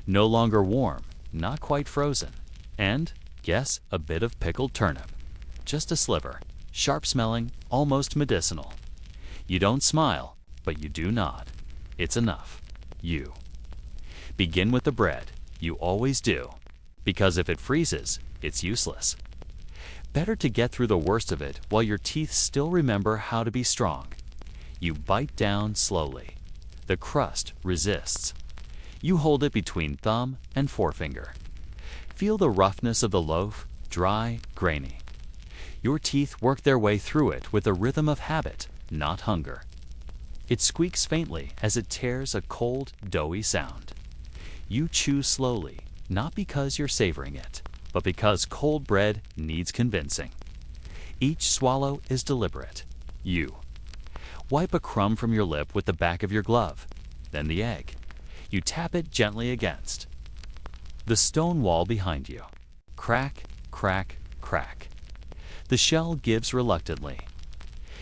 No longer warm, not quite frozen. And, guess, a bit of pickled turnip. Just a sliver, sharp-smelling, almost medicinal. You don't smile, but you do nod. It's enough. You begin with the bread. You always do. Because if it freezes, it's useless. Better to get through the worst of it while your teeth still remember how to be strong. You bite down slowly. The crust resists. You hold it between thumb and forefinger. Feel the roughness of the loaf, dry, grainy. Your teeth work their way through it with the rhythm of habit, not hunger. It squeaks faintly as it tears a cold, doughy sound. You chew slowly, not because you're savoring it, but because cold bread needs convincing. Each swallow is deliberate. You wipe a crumb from your lip with the back of your glove, then the egg. You tap it gently against the stone wall behind you. Crack, crack, crack. The shell gives reluctantly.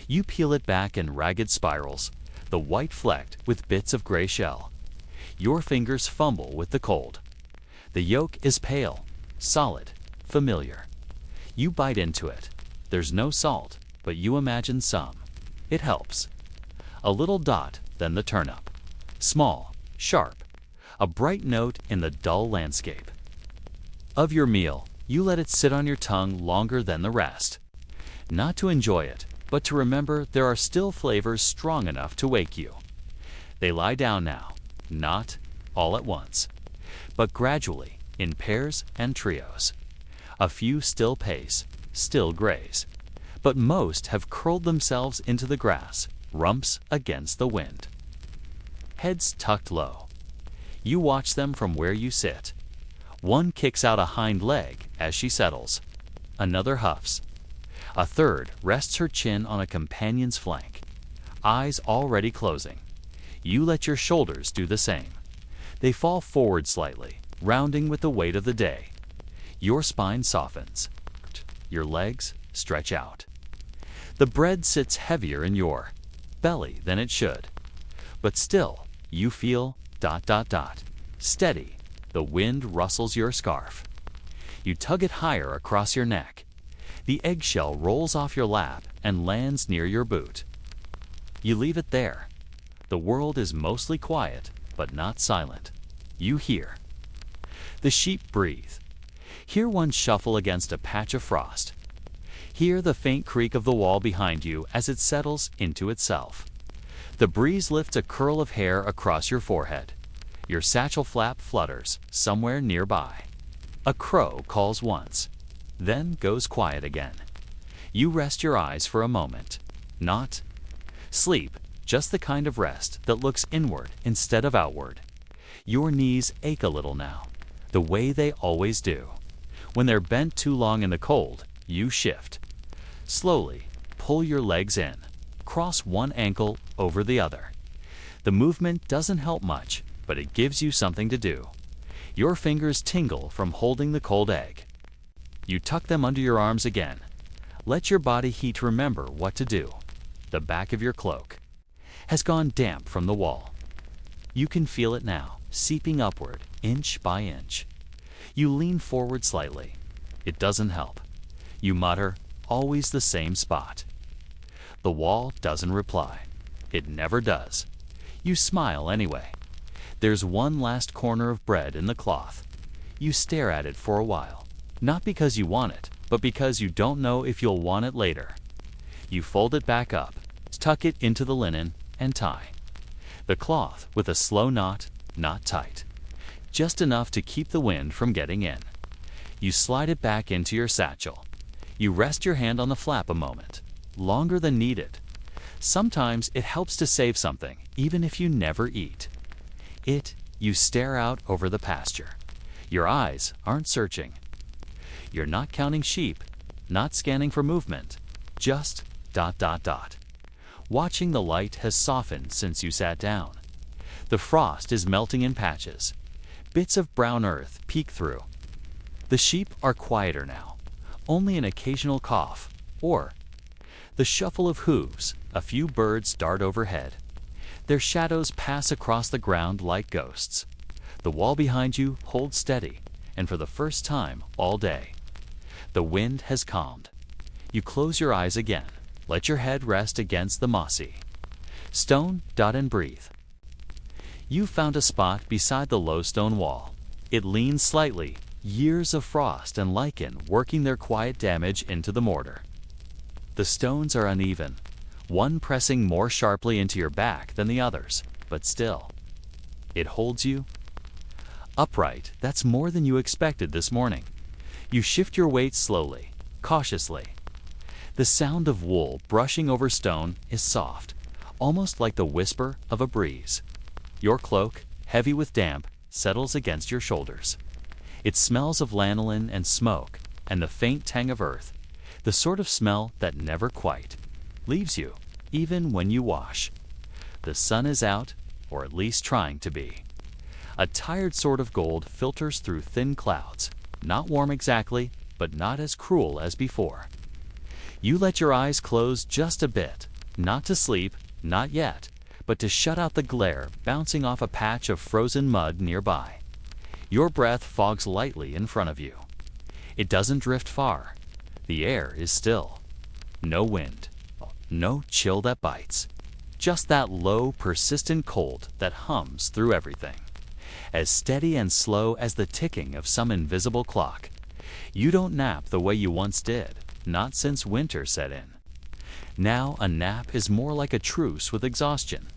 You peel it back in ragged spirals, the white flecked with bits of gray shell. Your fingers fumble with the cold. The yolk is pale, solid, familiar. You bite into it. There's no salt, but you imagine some. It helps. A little dot, then the turnip. Small, sharp, a bright note in the dull landscape. Of your meal, you let it sit on your tongue longer than the rest. Not to enjoy it, but to remember there are still flavors strong enough to wake you. They lie down now, not all at once, but gradually, in pairs and trios. A few still pace, still graze, but most have curled themselves into the grass, rumps against the wind. Heads tucked low. You watch them from where you sit. One kicks out a hind leg as she settles. Another huffs. A third rests her chin on a companion's flank, eyes already closing. You let your shoulders do the same. They fall forward slightly, rounding with the weight of the day. Your spine softens. Your legs stretch out. The bread sits heavier in your belly than it should. But still, you feel ... steady. The wind rustles your scarf. You tug it higher across your neck. The eggshell rolls off your lap and lands near your boot. You leave it there. The world is mostly quiet, but not silent. You hear. The sheep breathe. Hear one shuffle against a patch of frost. Hear the faint creak of the wall behind you as it settles into itself. The breeze lifts a curl of hair across your forehead. Your satchel flap flutters somewhere nearby. A crow calls once, then goes quiet again. You rest your eyes for a moment. Not sleep, just the kind of rest that looks inward instead of outward. Your knees ache a little now, the way they always do. When they're bent too long in the cold, you shift. Slowly, pull your legs in. Cross one ankle over the other. The movement doesn't help much, but it gives you something to do. Your fingers tingle from holding the cold egg. You tuck them under your arms again. Let your body heat remember what to do. The back of your cloak has gone damp from the wall. You can feel it now, seeping upward, inch by inch. You lean forward slightly. It doesn't help. You mutter, always the same spot. The wall doesn't reply. It never does. You smile anyway. There's one last corner of bread in the cloth. You stare at it for a while, not because you want it, but because you don't know if you'll want it later. You fold it back up, tuck it into the linen, and tie. The cloth with a slow knot, not tight. Just enough to keep the wind from getting in. You slide it back into your satchel. You rest your hand on the flap a moment, longer than needed. Sometimes it helps to save something, even if you never eat. You stare out over the pasture. Your eyes aren't searching. You're not counting sheep, not scanning for movement, just ... Watching the light has softened since you sat down. The frost is melting in patches. Bits of brown earth peek through. The sheep are quieter now, only an occasional cough, or the shuffle of hooves. A few birds dart overhead. Their shadows pass across the ground like ghosts. The wall behind you holds steady, and for the first time all day, the wind has calmed. You close your eyes again. Let your head rest against the mossy stone, and breathe. You found a spot beside the low stone wall. It leans slightly, years of frost and lichen working their quiet damage into the mortar. The stones are uneven, one pressing more sharply into your back than the others, but still, it holds you upright. That's more than you expected this morning. You shift your weight slowly, cautiously. The sound of wool brushing over stone is soft, almost like the whisper of a breeze. Your cloak, heavy with damp, settles against your shoulders. It smells of lanolin and smoke and the faint tang of earth, the sort of smell that never quite leaves you, even when you wash. The sun is out, or at least trying to be. A tired sort of gold filters through thin clouds, not warm exactly, but not as cruel as before. You let your eyes close just a bit, not to sleep, not yet, but to shut out the glare bouncing off a patch of frozen mud nearby. Your breath fogs lightly in front of you. It doesn't drift far. The air is still. No wind. No chill that bites. Just that low, persistent cold that hums through everything. As steady and slow as the ticking of some invisible clock. You don't nap the way you once did, not since winter set in. Now a nap is more like a truce with exhaustion.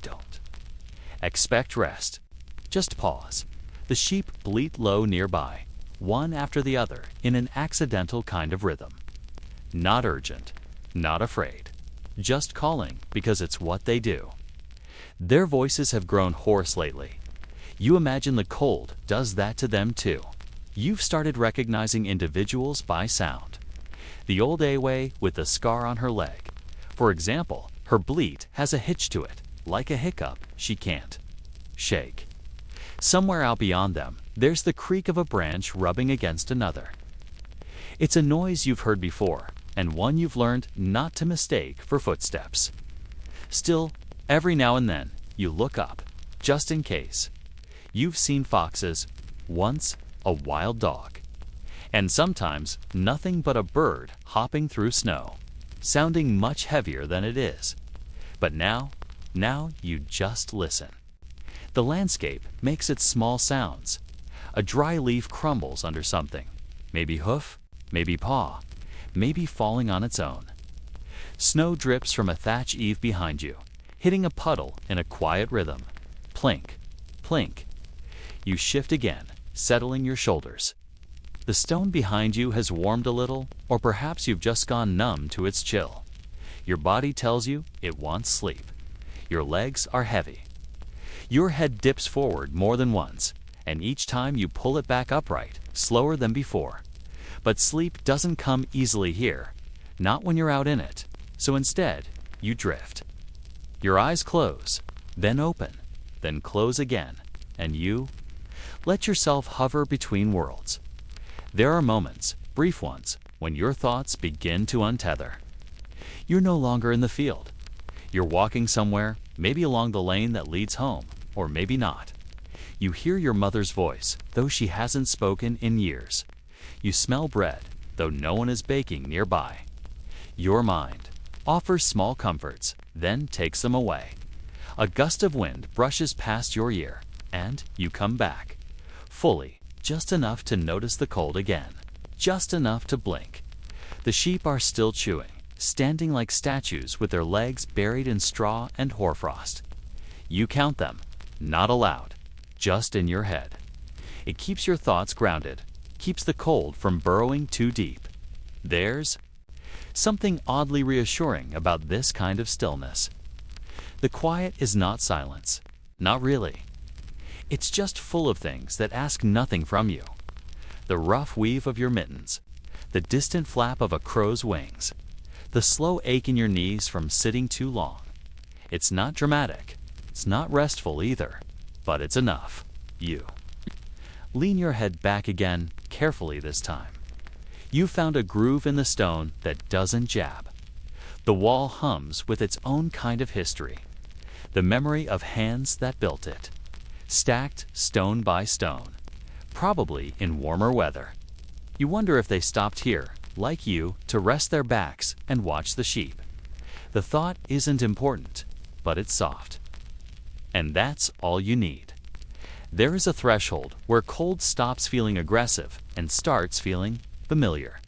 Don't expect rest. Just pause. The sheep bleat low nearby, one after the other in an accidental kind of rhythm. Not urgent, not afraid, just calling because it's what they do. Their voices have grown hoarse lately. You imagine the cold does that to them too. You've started recognizing individuals by sound. The old Away with the scar on her leg. For example, her bleat has a hitch to it, like a hiccup she can't shake. Somewhere out beyond them, there's the creak of a branch rubbing against another. It's a noise you've heard before, and one you've learned not to mistake for footsteps. Still, every now and then, you look up, just in case. You've seen foxes, once a wild dog, and sometimes nothing but a bird hopping through snow, sounding much heavier than it is. But now you just listen. The landscape makes its small sounds. A dry leaf crumbles under something, maybe hoof, maybe paw, maybe falling on its own. Snow drips from a thatch eave behind you, hitting a puddle in a quiet rhythm. Plink, plink. You shift again, settling your shoulders. The stone behind you has warmed a little, or perhaps you've just gone numb to its chill. Your body tells you it wants sleep. Your legs are heavy. Your head dips forward more than once, and each time you pull it back upright, slower than before. But sleep doesn't come easily here, not when you're out in it. So instead, you drift. Your eyes close, then open, then close again, and you let yourself hover between worlds. There are moments, brief ones, when your thoughts begin to untether. You're no longer in the field. You're walking somewhere, maybe along the lane that leads home, or maybe not. You hear your mother's voice, though she hasn't spoken in years. You smell bread, though no one is baking nearby. Your mind offers small comforts, then takes them away. A gust of wind brushes past your ear, and you come back, fully, just enough to notice the cold again, just enough to blink. The sheep are still chewing, standing like statues with their legs buried in straw and hoarfrost. You count them, not aloud, just in your head. It keeps your thoughts grounded, keeps the cold from burrowing too deep. There's something oddly reassuring about this kind of stillness. The quiet is not silence, not really. It's just full of things that ask nothing from you. The rough weave of your mittens, the distant flap of a crow's wings, the slow ache in your knees from sitting too long. It's not dramatic, it's not restful either, but it's enough. You lean your head back again, carefully this time. You found a groove in the stone that doesn't jab. The wall hums with its own kind of history, the memory of hands that built it, stacked stone by stone, probably in warmer weather. You wonder if they stopped here, like you, to rest their backs and watch the sheep. The thought isn't important, but it's soft. And that's all you need. There is a threshold where cold stops feeling aggressive and starts feeling familiar.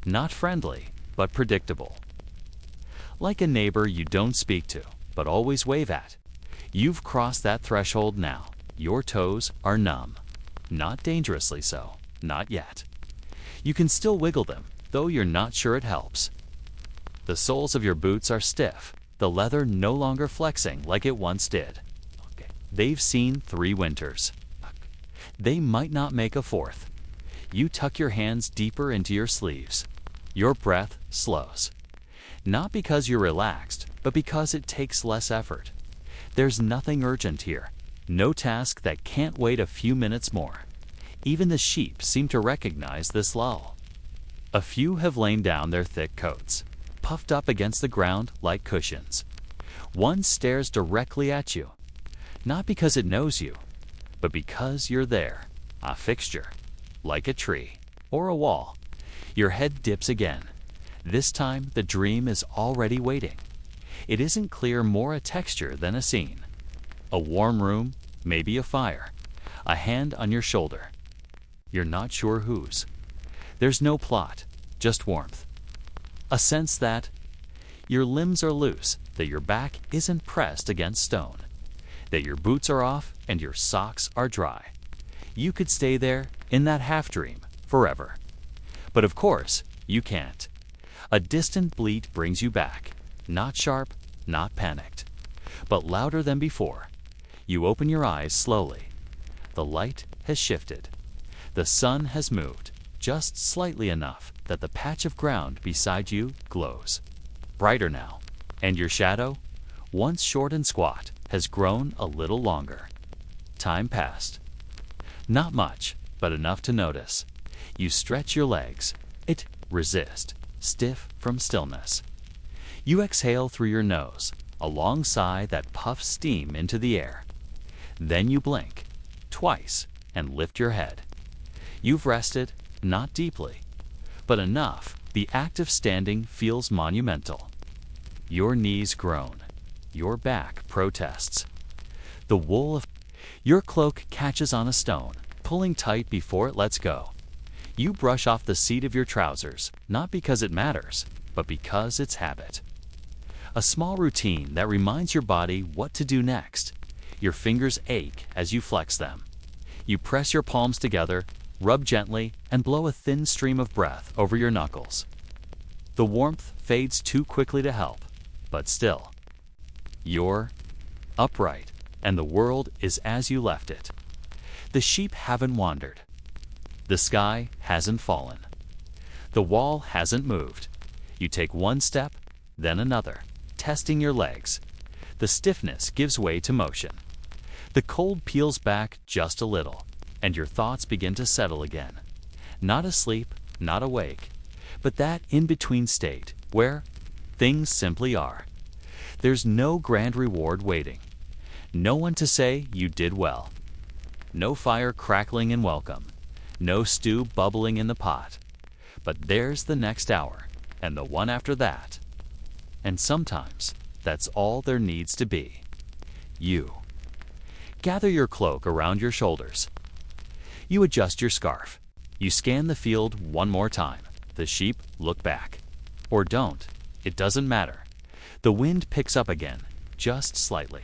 Not friendly, but predictable. Like a neighbor you don't speak to, but always wave at. You've crossed that threshold now. Your toes are numb. Not dangerously so, not yet. You can still wiggle them, though you're not sure it helps. The soles of your boots are stiff, the leather no longer flexing like it once did. They've seen 3 winters. They might not make a 4th. You tuck your hands deeper into your sleeves. Your breath slows. Not because you're relaxed, but because it takes less effort. There's nothing urgent here. No task that can't wait a few minutes more. Even the sheep seem to recognize this lull. A few have lain down their thick coats, puffed up against the ground like cushions. One stares directly at you, not because it knows you, but because you're there, a fixture, like a tree or a wall. Your head dips again. This time the dream is already waiting. It isn't clear more a texture than a scene. A warm room, maybe a fire, a hand on your shoulder. You're not sure whose. There's no plot, just warmth. A sense that your limbs are loose, that your back isn't pressed against stone, that your boots are off and your socks are dry. You could stay there, in that half-dream, forever. But of course, you can't. A distant bleat brings you back, not sharp, not panicked, but louder than before. You open your eyes slowly. The light has shifted. The sun has moved, just slightly enough that the patch of ground beside you glows. Brighter now, and your shadow, once short and squat, has grown a little longer. Time passed. Not much, but enough to notice. You stretch your legs. It resist, stiff from stillness. You exhale through your nose, a long sigh that puffs steam into the air. Then you blink, twice, and lift your head. You've rested, not deeply, but enough. The act of standing feels monumental. Your knees groan. Your back protests. The wool of your cloak catches on a stone, pulling tight before it lets go. You brush off the seat of your trousers, not because it matters, but because it's habit. A small routine that reminds your body what to do next. Your fingers ache as you flex them. You press your palms together, rub gently, and blow a thin stream of breath over your knuckles. The warmth fades too quickly to help, but still. You're upright, and the world is as you left it. The sheep haven't wandered. The sky hasn't fallen. The wall hasn't moved. You take one step, then another, testing your legs. The stiffness gives way to motion. The cold peels back just a little, and your thoughts begin to settle again. Not asleep, not awake, but that in-between state where things simply are. There's no grand reward waiting. No one to say you did well. No fire crackling in welcome. No stew bubbling in the pot. But there's the next hour, and the one after that. And sometimes that's all there needs to be. You. Gather your cloak around your shoulders. You adjust your scarf. You scan the field one more time. The sheep look back. Or don't. It doesn't matter. The wind picks up again, just slightly.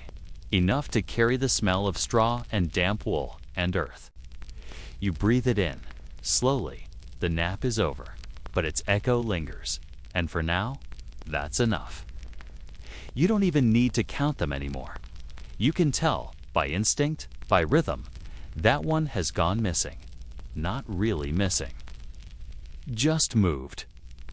Enough to carry the smell of straw and damp wool and earth. You breathe it in. Slowly, the nap is over, but its echo lingers. And for now, that's enough. You don't even need to count them anymore. You can tell, by instinct, by rhythm, that one has gone missing. Not really missing. Just moved.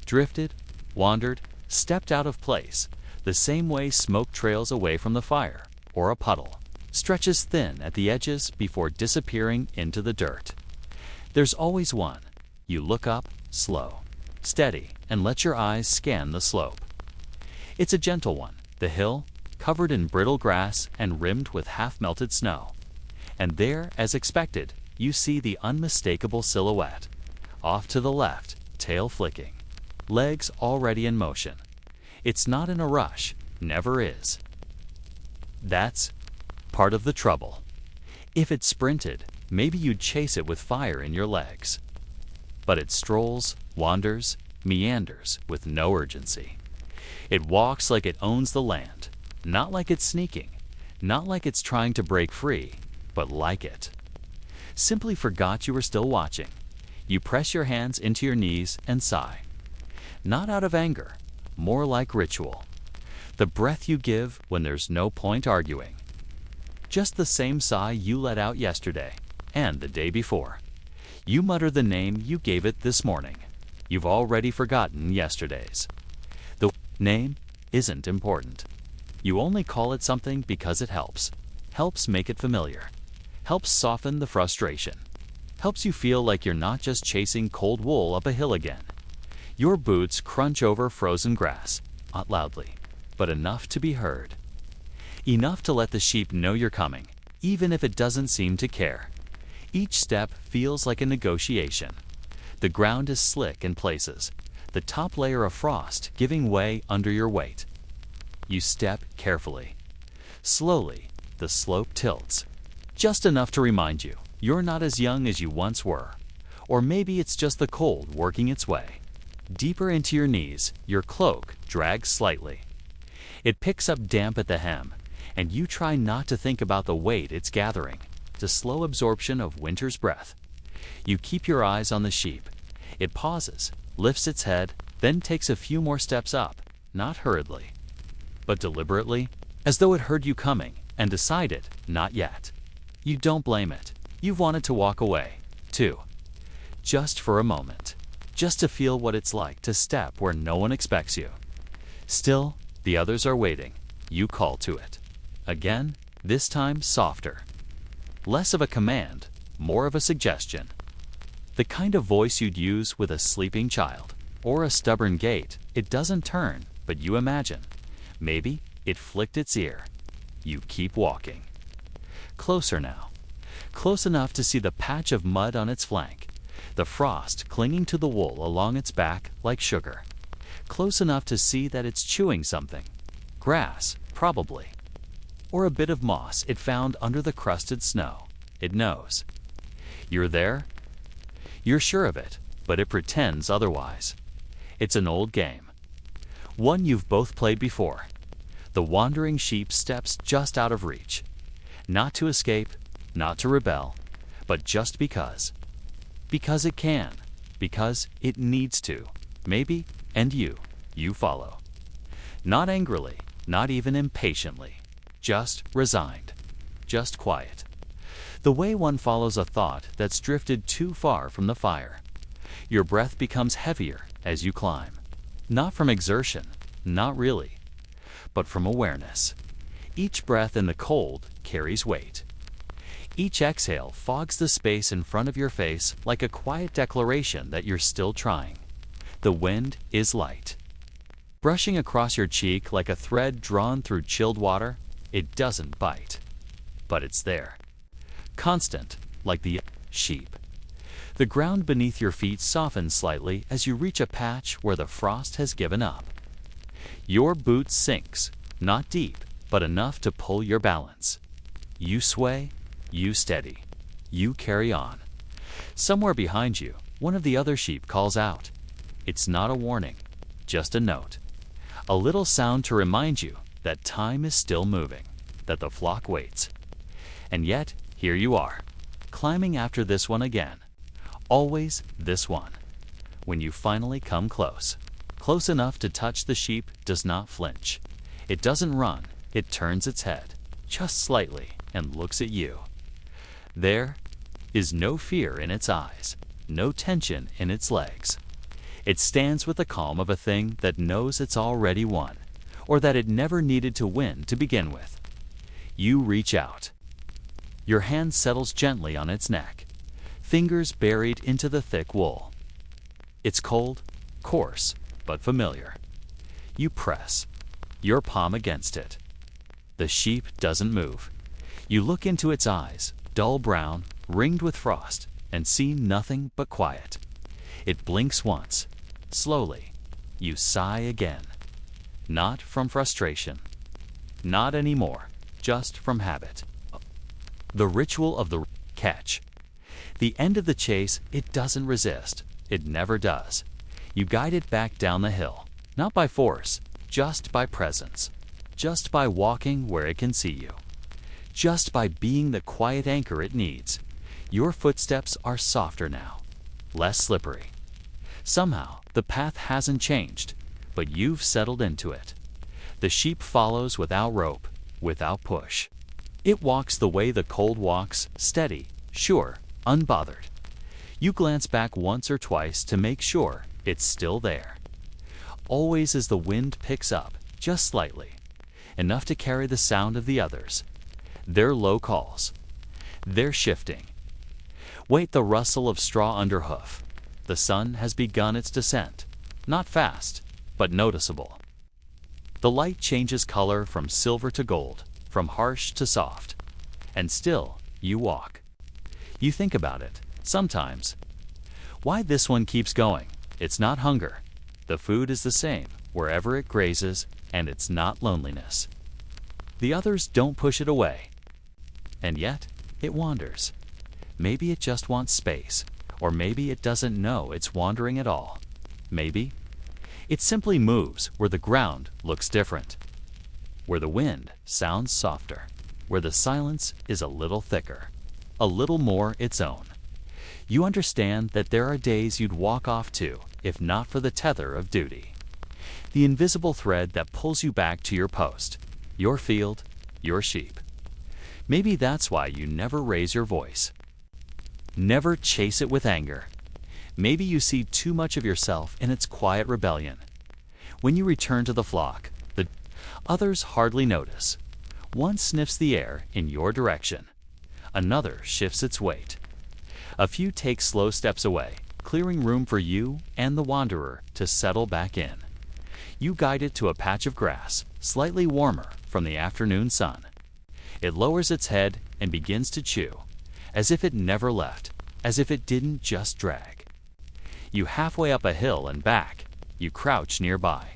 Drifted, wandered, stepped out of place, the same way smoke trails away from the fire, or a puddle, stretches thin at the edges before disappearing into the dirt. There's always one. You look up, slow, steady, and let your eyes scan the slope. It's a gentle one, the hill, covered in brittle grass and rimmed with half-melted snow. And there, as expected, you see the unmistakable silhouette. Off to the left, tail flicking, legs already in motion. It's not in a rush, never is. That's part of the trouble. If it sprinted, maybe you'd chase it with fire in your legs. But it strolls, wanders, meanders with no urgency. It walks like it owns the land, not like it's sneaking, not like it's trying to break free, but like it. Simply forgot you were still watching. You press your hands into your knees and sigh. Not out of anger, more like ritual. The breath you give when there's no point arguing. Just the same sigh you let out yesterday and the day before. You mutter the name you gave it this morning. You've already forgotten yesterday's. The name isn't important. You only call it something because it helps. Helps make it familiar. Helps soften the frustration. Helps you feel like you're not just chasing cold wool up a hill again. Your boots crunch over frozen grass, not loudly, but enough to be heard. Enough to let the sheep know you're coming, even if it doesn't seem to care. Each step feels like a negotiation. The ground is slick in places, the top layer of frost giving way under your weight. You step carefully. Slowly, the slope tilts. Just enough to remind you you're not as young as you once were. Or maybe it's just the cold working its way. Deeper into your knees, your cloak drags slightly. It picks up damp at the hem, and you try not to think about the weight it's gathering, the slow absorption of winter's breath. You keep your eyes on the sheep. It pauses, lifts its head, then takes a few more steps up, not hurriedly, but deliberately, as though it heard you coming and decided not yet. You don't blame it. You've wanted to walk away, too. just for a moment, just to feel what it's like to step where no one expects you. Still, the others are waiting. You call to it. Again, this time softer. Less of a command, more of a suggestion. The kind of voice you'd use with a sleeping child, or a stubborn gate. It doesn't turn, but you imagine. Maybe it flicked its ear. You keep walking. Closer now. Close enough to see the patch of mud on its flank, the frost clinging to the wool along its back like sugar. Close enough to see that it's chewing something. Grass, probably. Or a bit of moss it found under the crusted snow. It knows. You're there? You're sure of it, but it pretends otherwise. It's an old game. One you've both played before. The wandering sheep steps just out of reach. Not to escape, not to rebel, but just because. Because it can. Because it needs to. Maybe, and you follow. Not angrily, not even impatiently. Just resigned. Just quiet. The way one follows a thought that's drifted too far from the fire. Your breath becomes heavier as you climb. Not from exertion, not really, but from awareness. Each breath in the cold carries weight. Each exhale fogs the space in front of your face like a quiet declaration that you're still trying. The wind is light. Brushing across your cheek like a thread drawn through chilled water, it doesn't bite. But it's there. Constant, like the sheep. The ground beneath your feet softens slightly as you reach a patch where the frost has given up. Your boot sinks, not deep, but enough to pull your balance. You sway, you steady, you carry on. Somewhere behind you, one of the other sheep calls out. It's not a warning, just a note. A little sound to remind you that time is still moving, that the flock waits. And yet, here you are, climbing after this one again. Always this one. When you finally come close, close enough to touch, the sheep does not flinch. It doesn't run, it turns its head, just slightly, and looks at you. There is no fear in its eyes, no tension in its legs. It stands with the calm of a thing that knows it's already won, or that it never needed to win to begin with. You reach out. Your hand settles gently on its neck, fingers buried into the thick wool. It's cold, coarse, but familiar. You press, your palm against it. The sheep doesn't move. You look into its eyes, dull brown, ringed with frost, and see nothing but quiet. It blinks once. Slowly, you sigh again. Not from frustration. Not anymore, just from habit. The ritual of the catch. The end of the chase, it doesn't resist. It never does. You guide it back down the hill, not by force, just by presence. Just by walking where it can see you. Just by being the quiet anchor it needs. Your footsteps are softer now, less slippery. Somehow, the path hasn't changed, but you've settled into it. The sheep follows without rope, without push. It walks the way the cold walks, steady, sure, unbothered. You glance back once or twice to make sure it's still there. Always as the wind picks up, just slightly, enough to carry the sound of the others. Their low calls. They're shifting. Wait, the rustle of straw under hoof. The sun has begun its descent. Not fast, but noticeable. The light changes color from silver to gold, from harsh to soft. And still, you walk. You think about it, sometimes. Why this one keeps going? It's not hunger. The food is the same, wherever it grazes, and it's not loneliness. The others don't push it away. And yet, it wanders. Maybe it just wants space, or maybe it doesn't know it's wandering at all. Maybe it simply moves where the ground looks different, where the wind sounds softer, where the silence is a little thicker, a little more its own. You understand that there are days you'd walk off too, if not for the tether of duty. The invisible thread that pulls you back to your post, your field, your sheep. Maybe that's why you never raise your voice. Never chase it with anger. Maybe you see too much of yourself in its quiet rebellion. When you return to the flock, the others hardly notice. One sniffs the air in your direction. Another shifts its weight. A few take slow steps away, clearing room for you and the wanderer to settle back in. You guide it to a patch of grass, slightly warmer from the afternoon sun. It lowers its head and begins to chew, as if it never left, as if it didn't just drag. You halfway up a hill and back, you crouch nearby.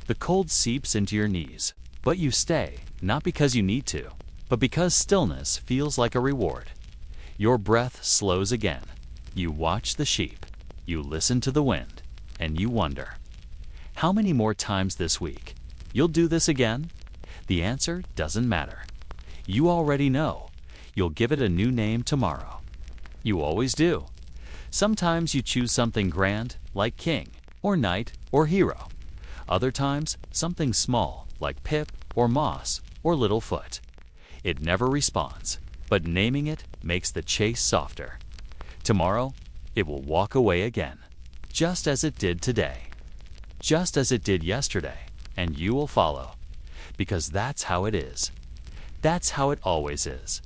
The cold seeps into your knees, but you stay, not because you need to, but because stillness feels like a reward. Your breath slows again. You watch the sheep, you listen to the wind, and you wonder, how many more times this week? You'll do this again? The answer doesn't matter. You already know. You'll give it a new name tomorrow. You always do. Sometimes you choose something grand, like king, or knight, or hero. Other times, something small, like Pip, or Moss, or Littlefoot. It never responds, but naming it makes the chase softer. Tomorrow, it will walk away again, just as it did today, just as it did yesterday, and you will follow, because that's how it is. That's how it always is.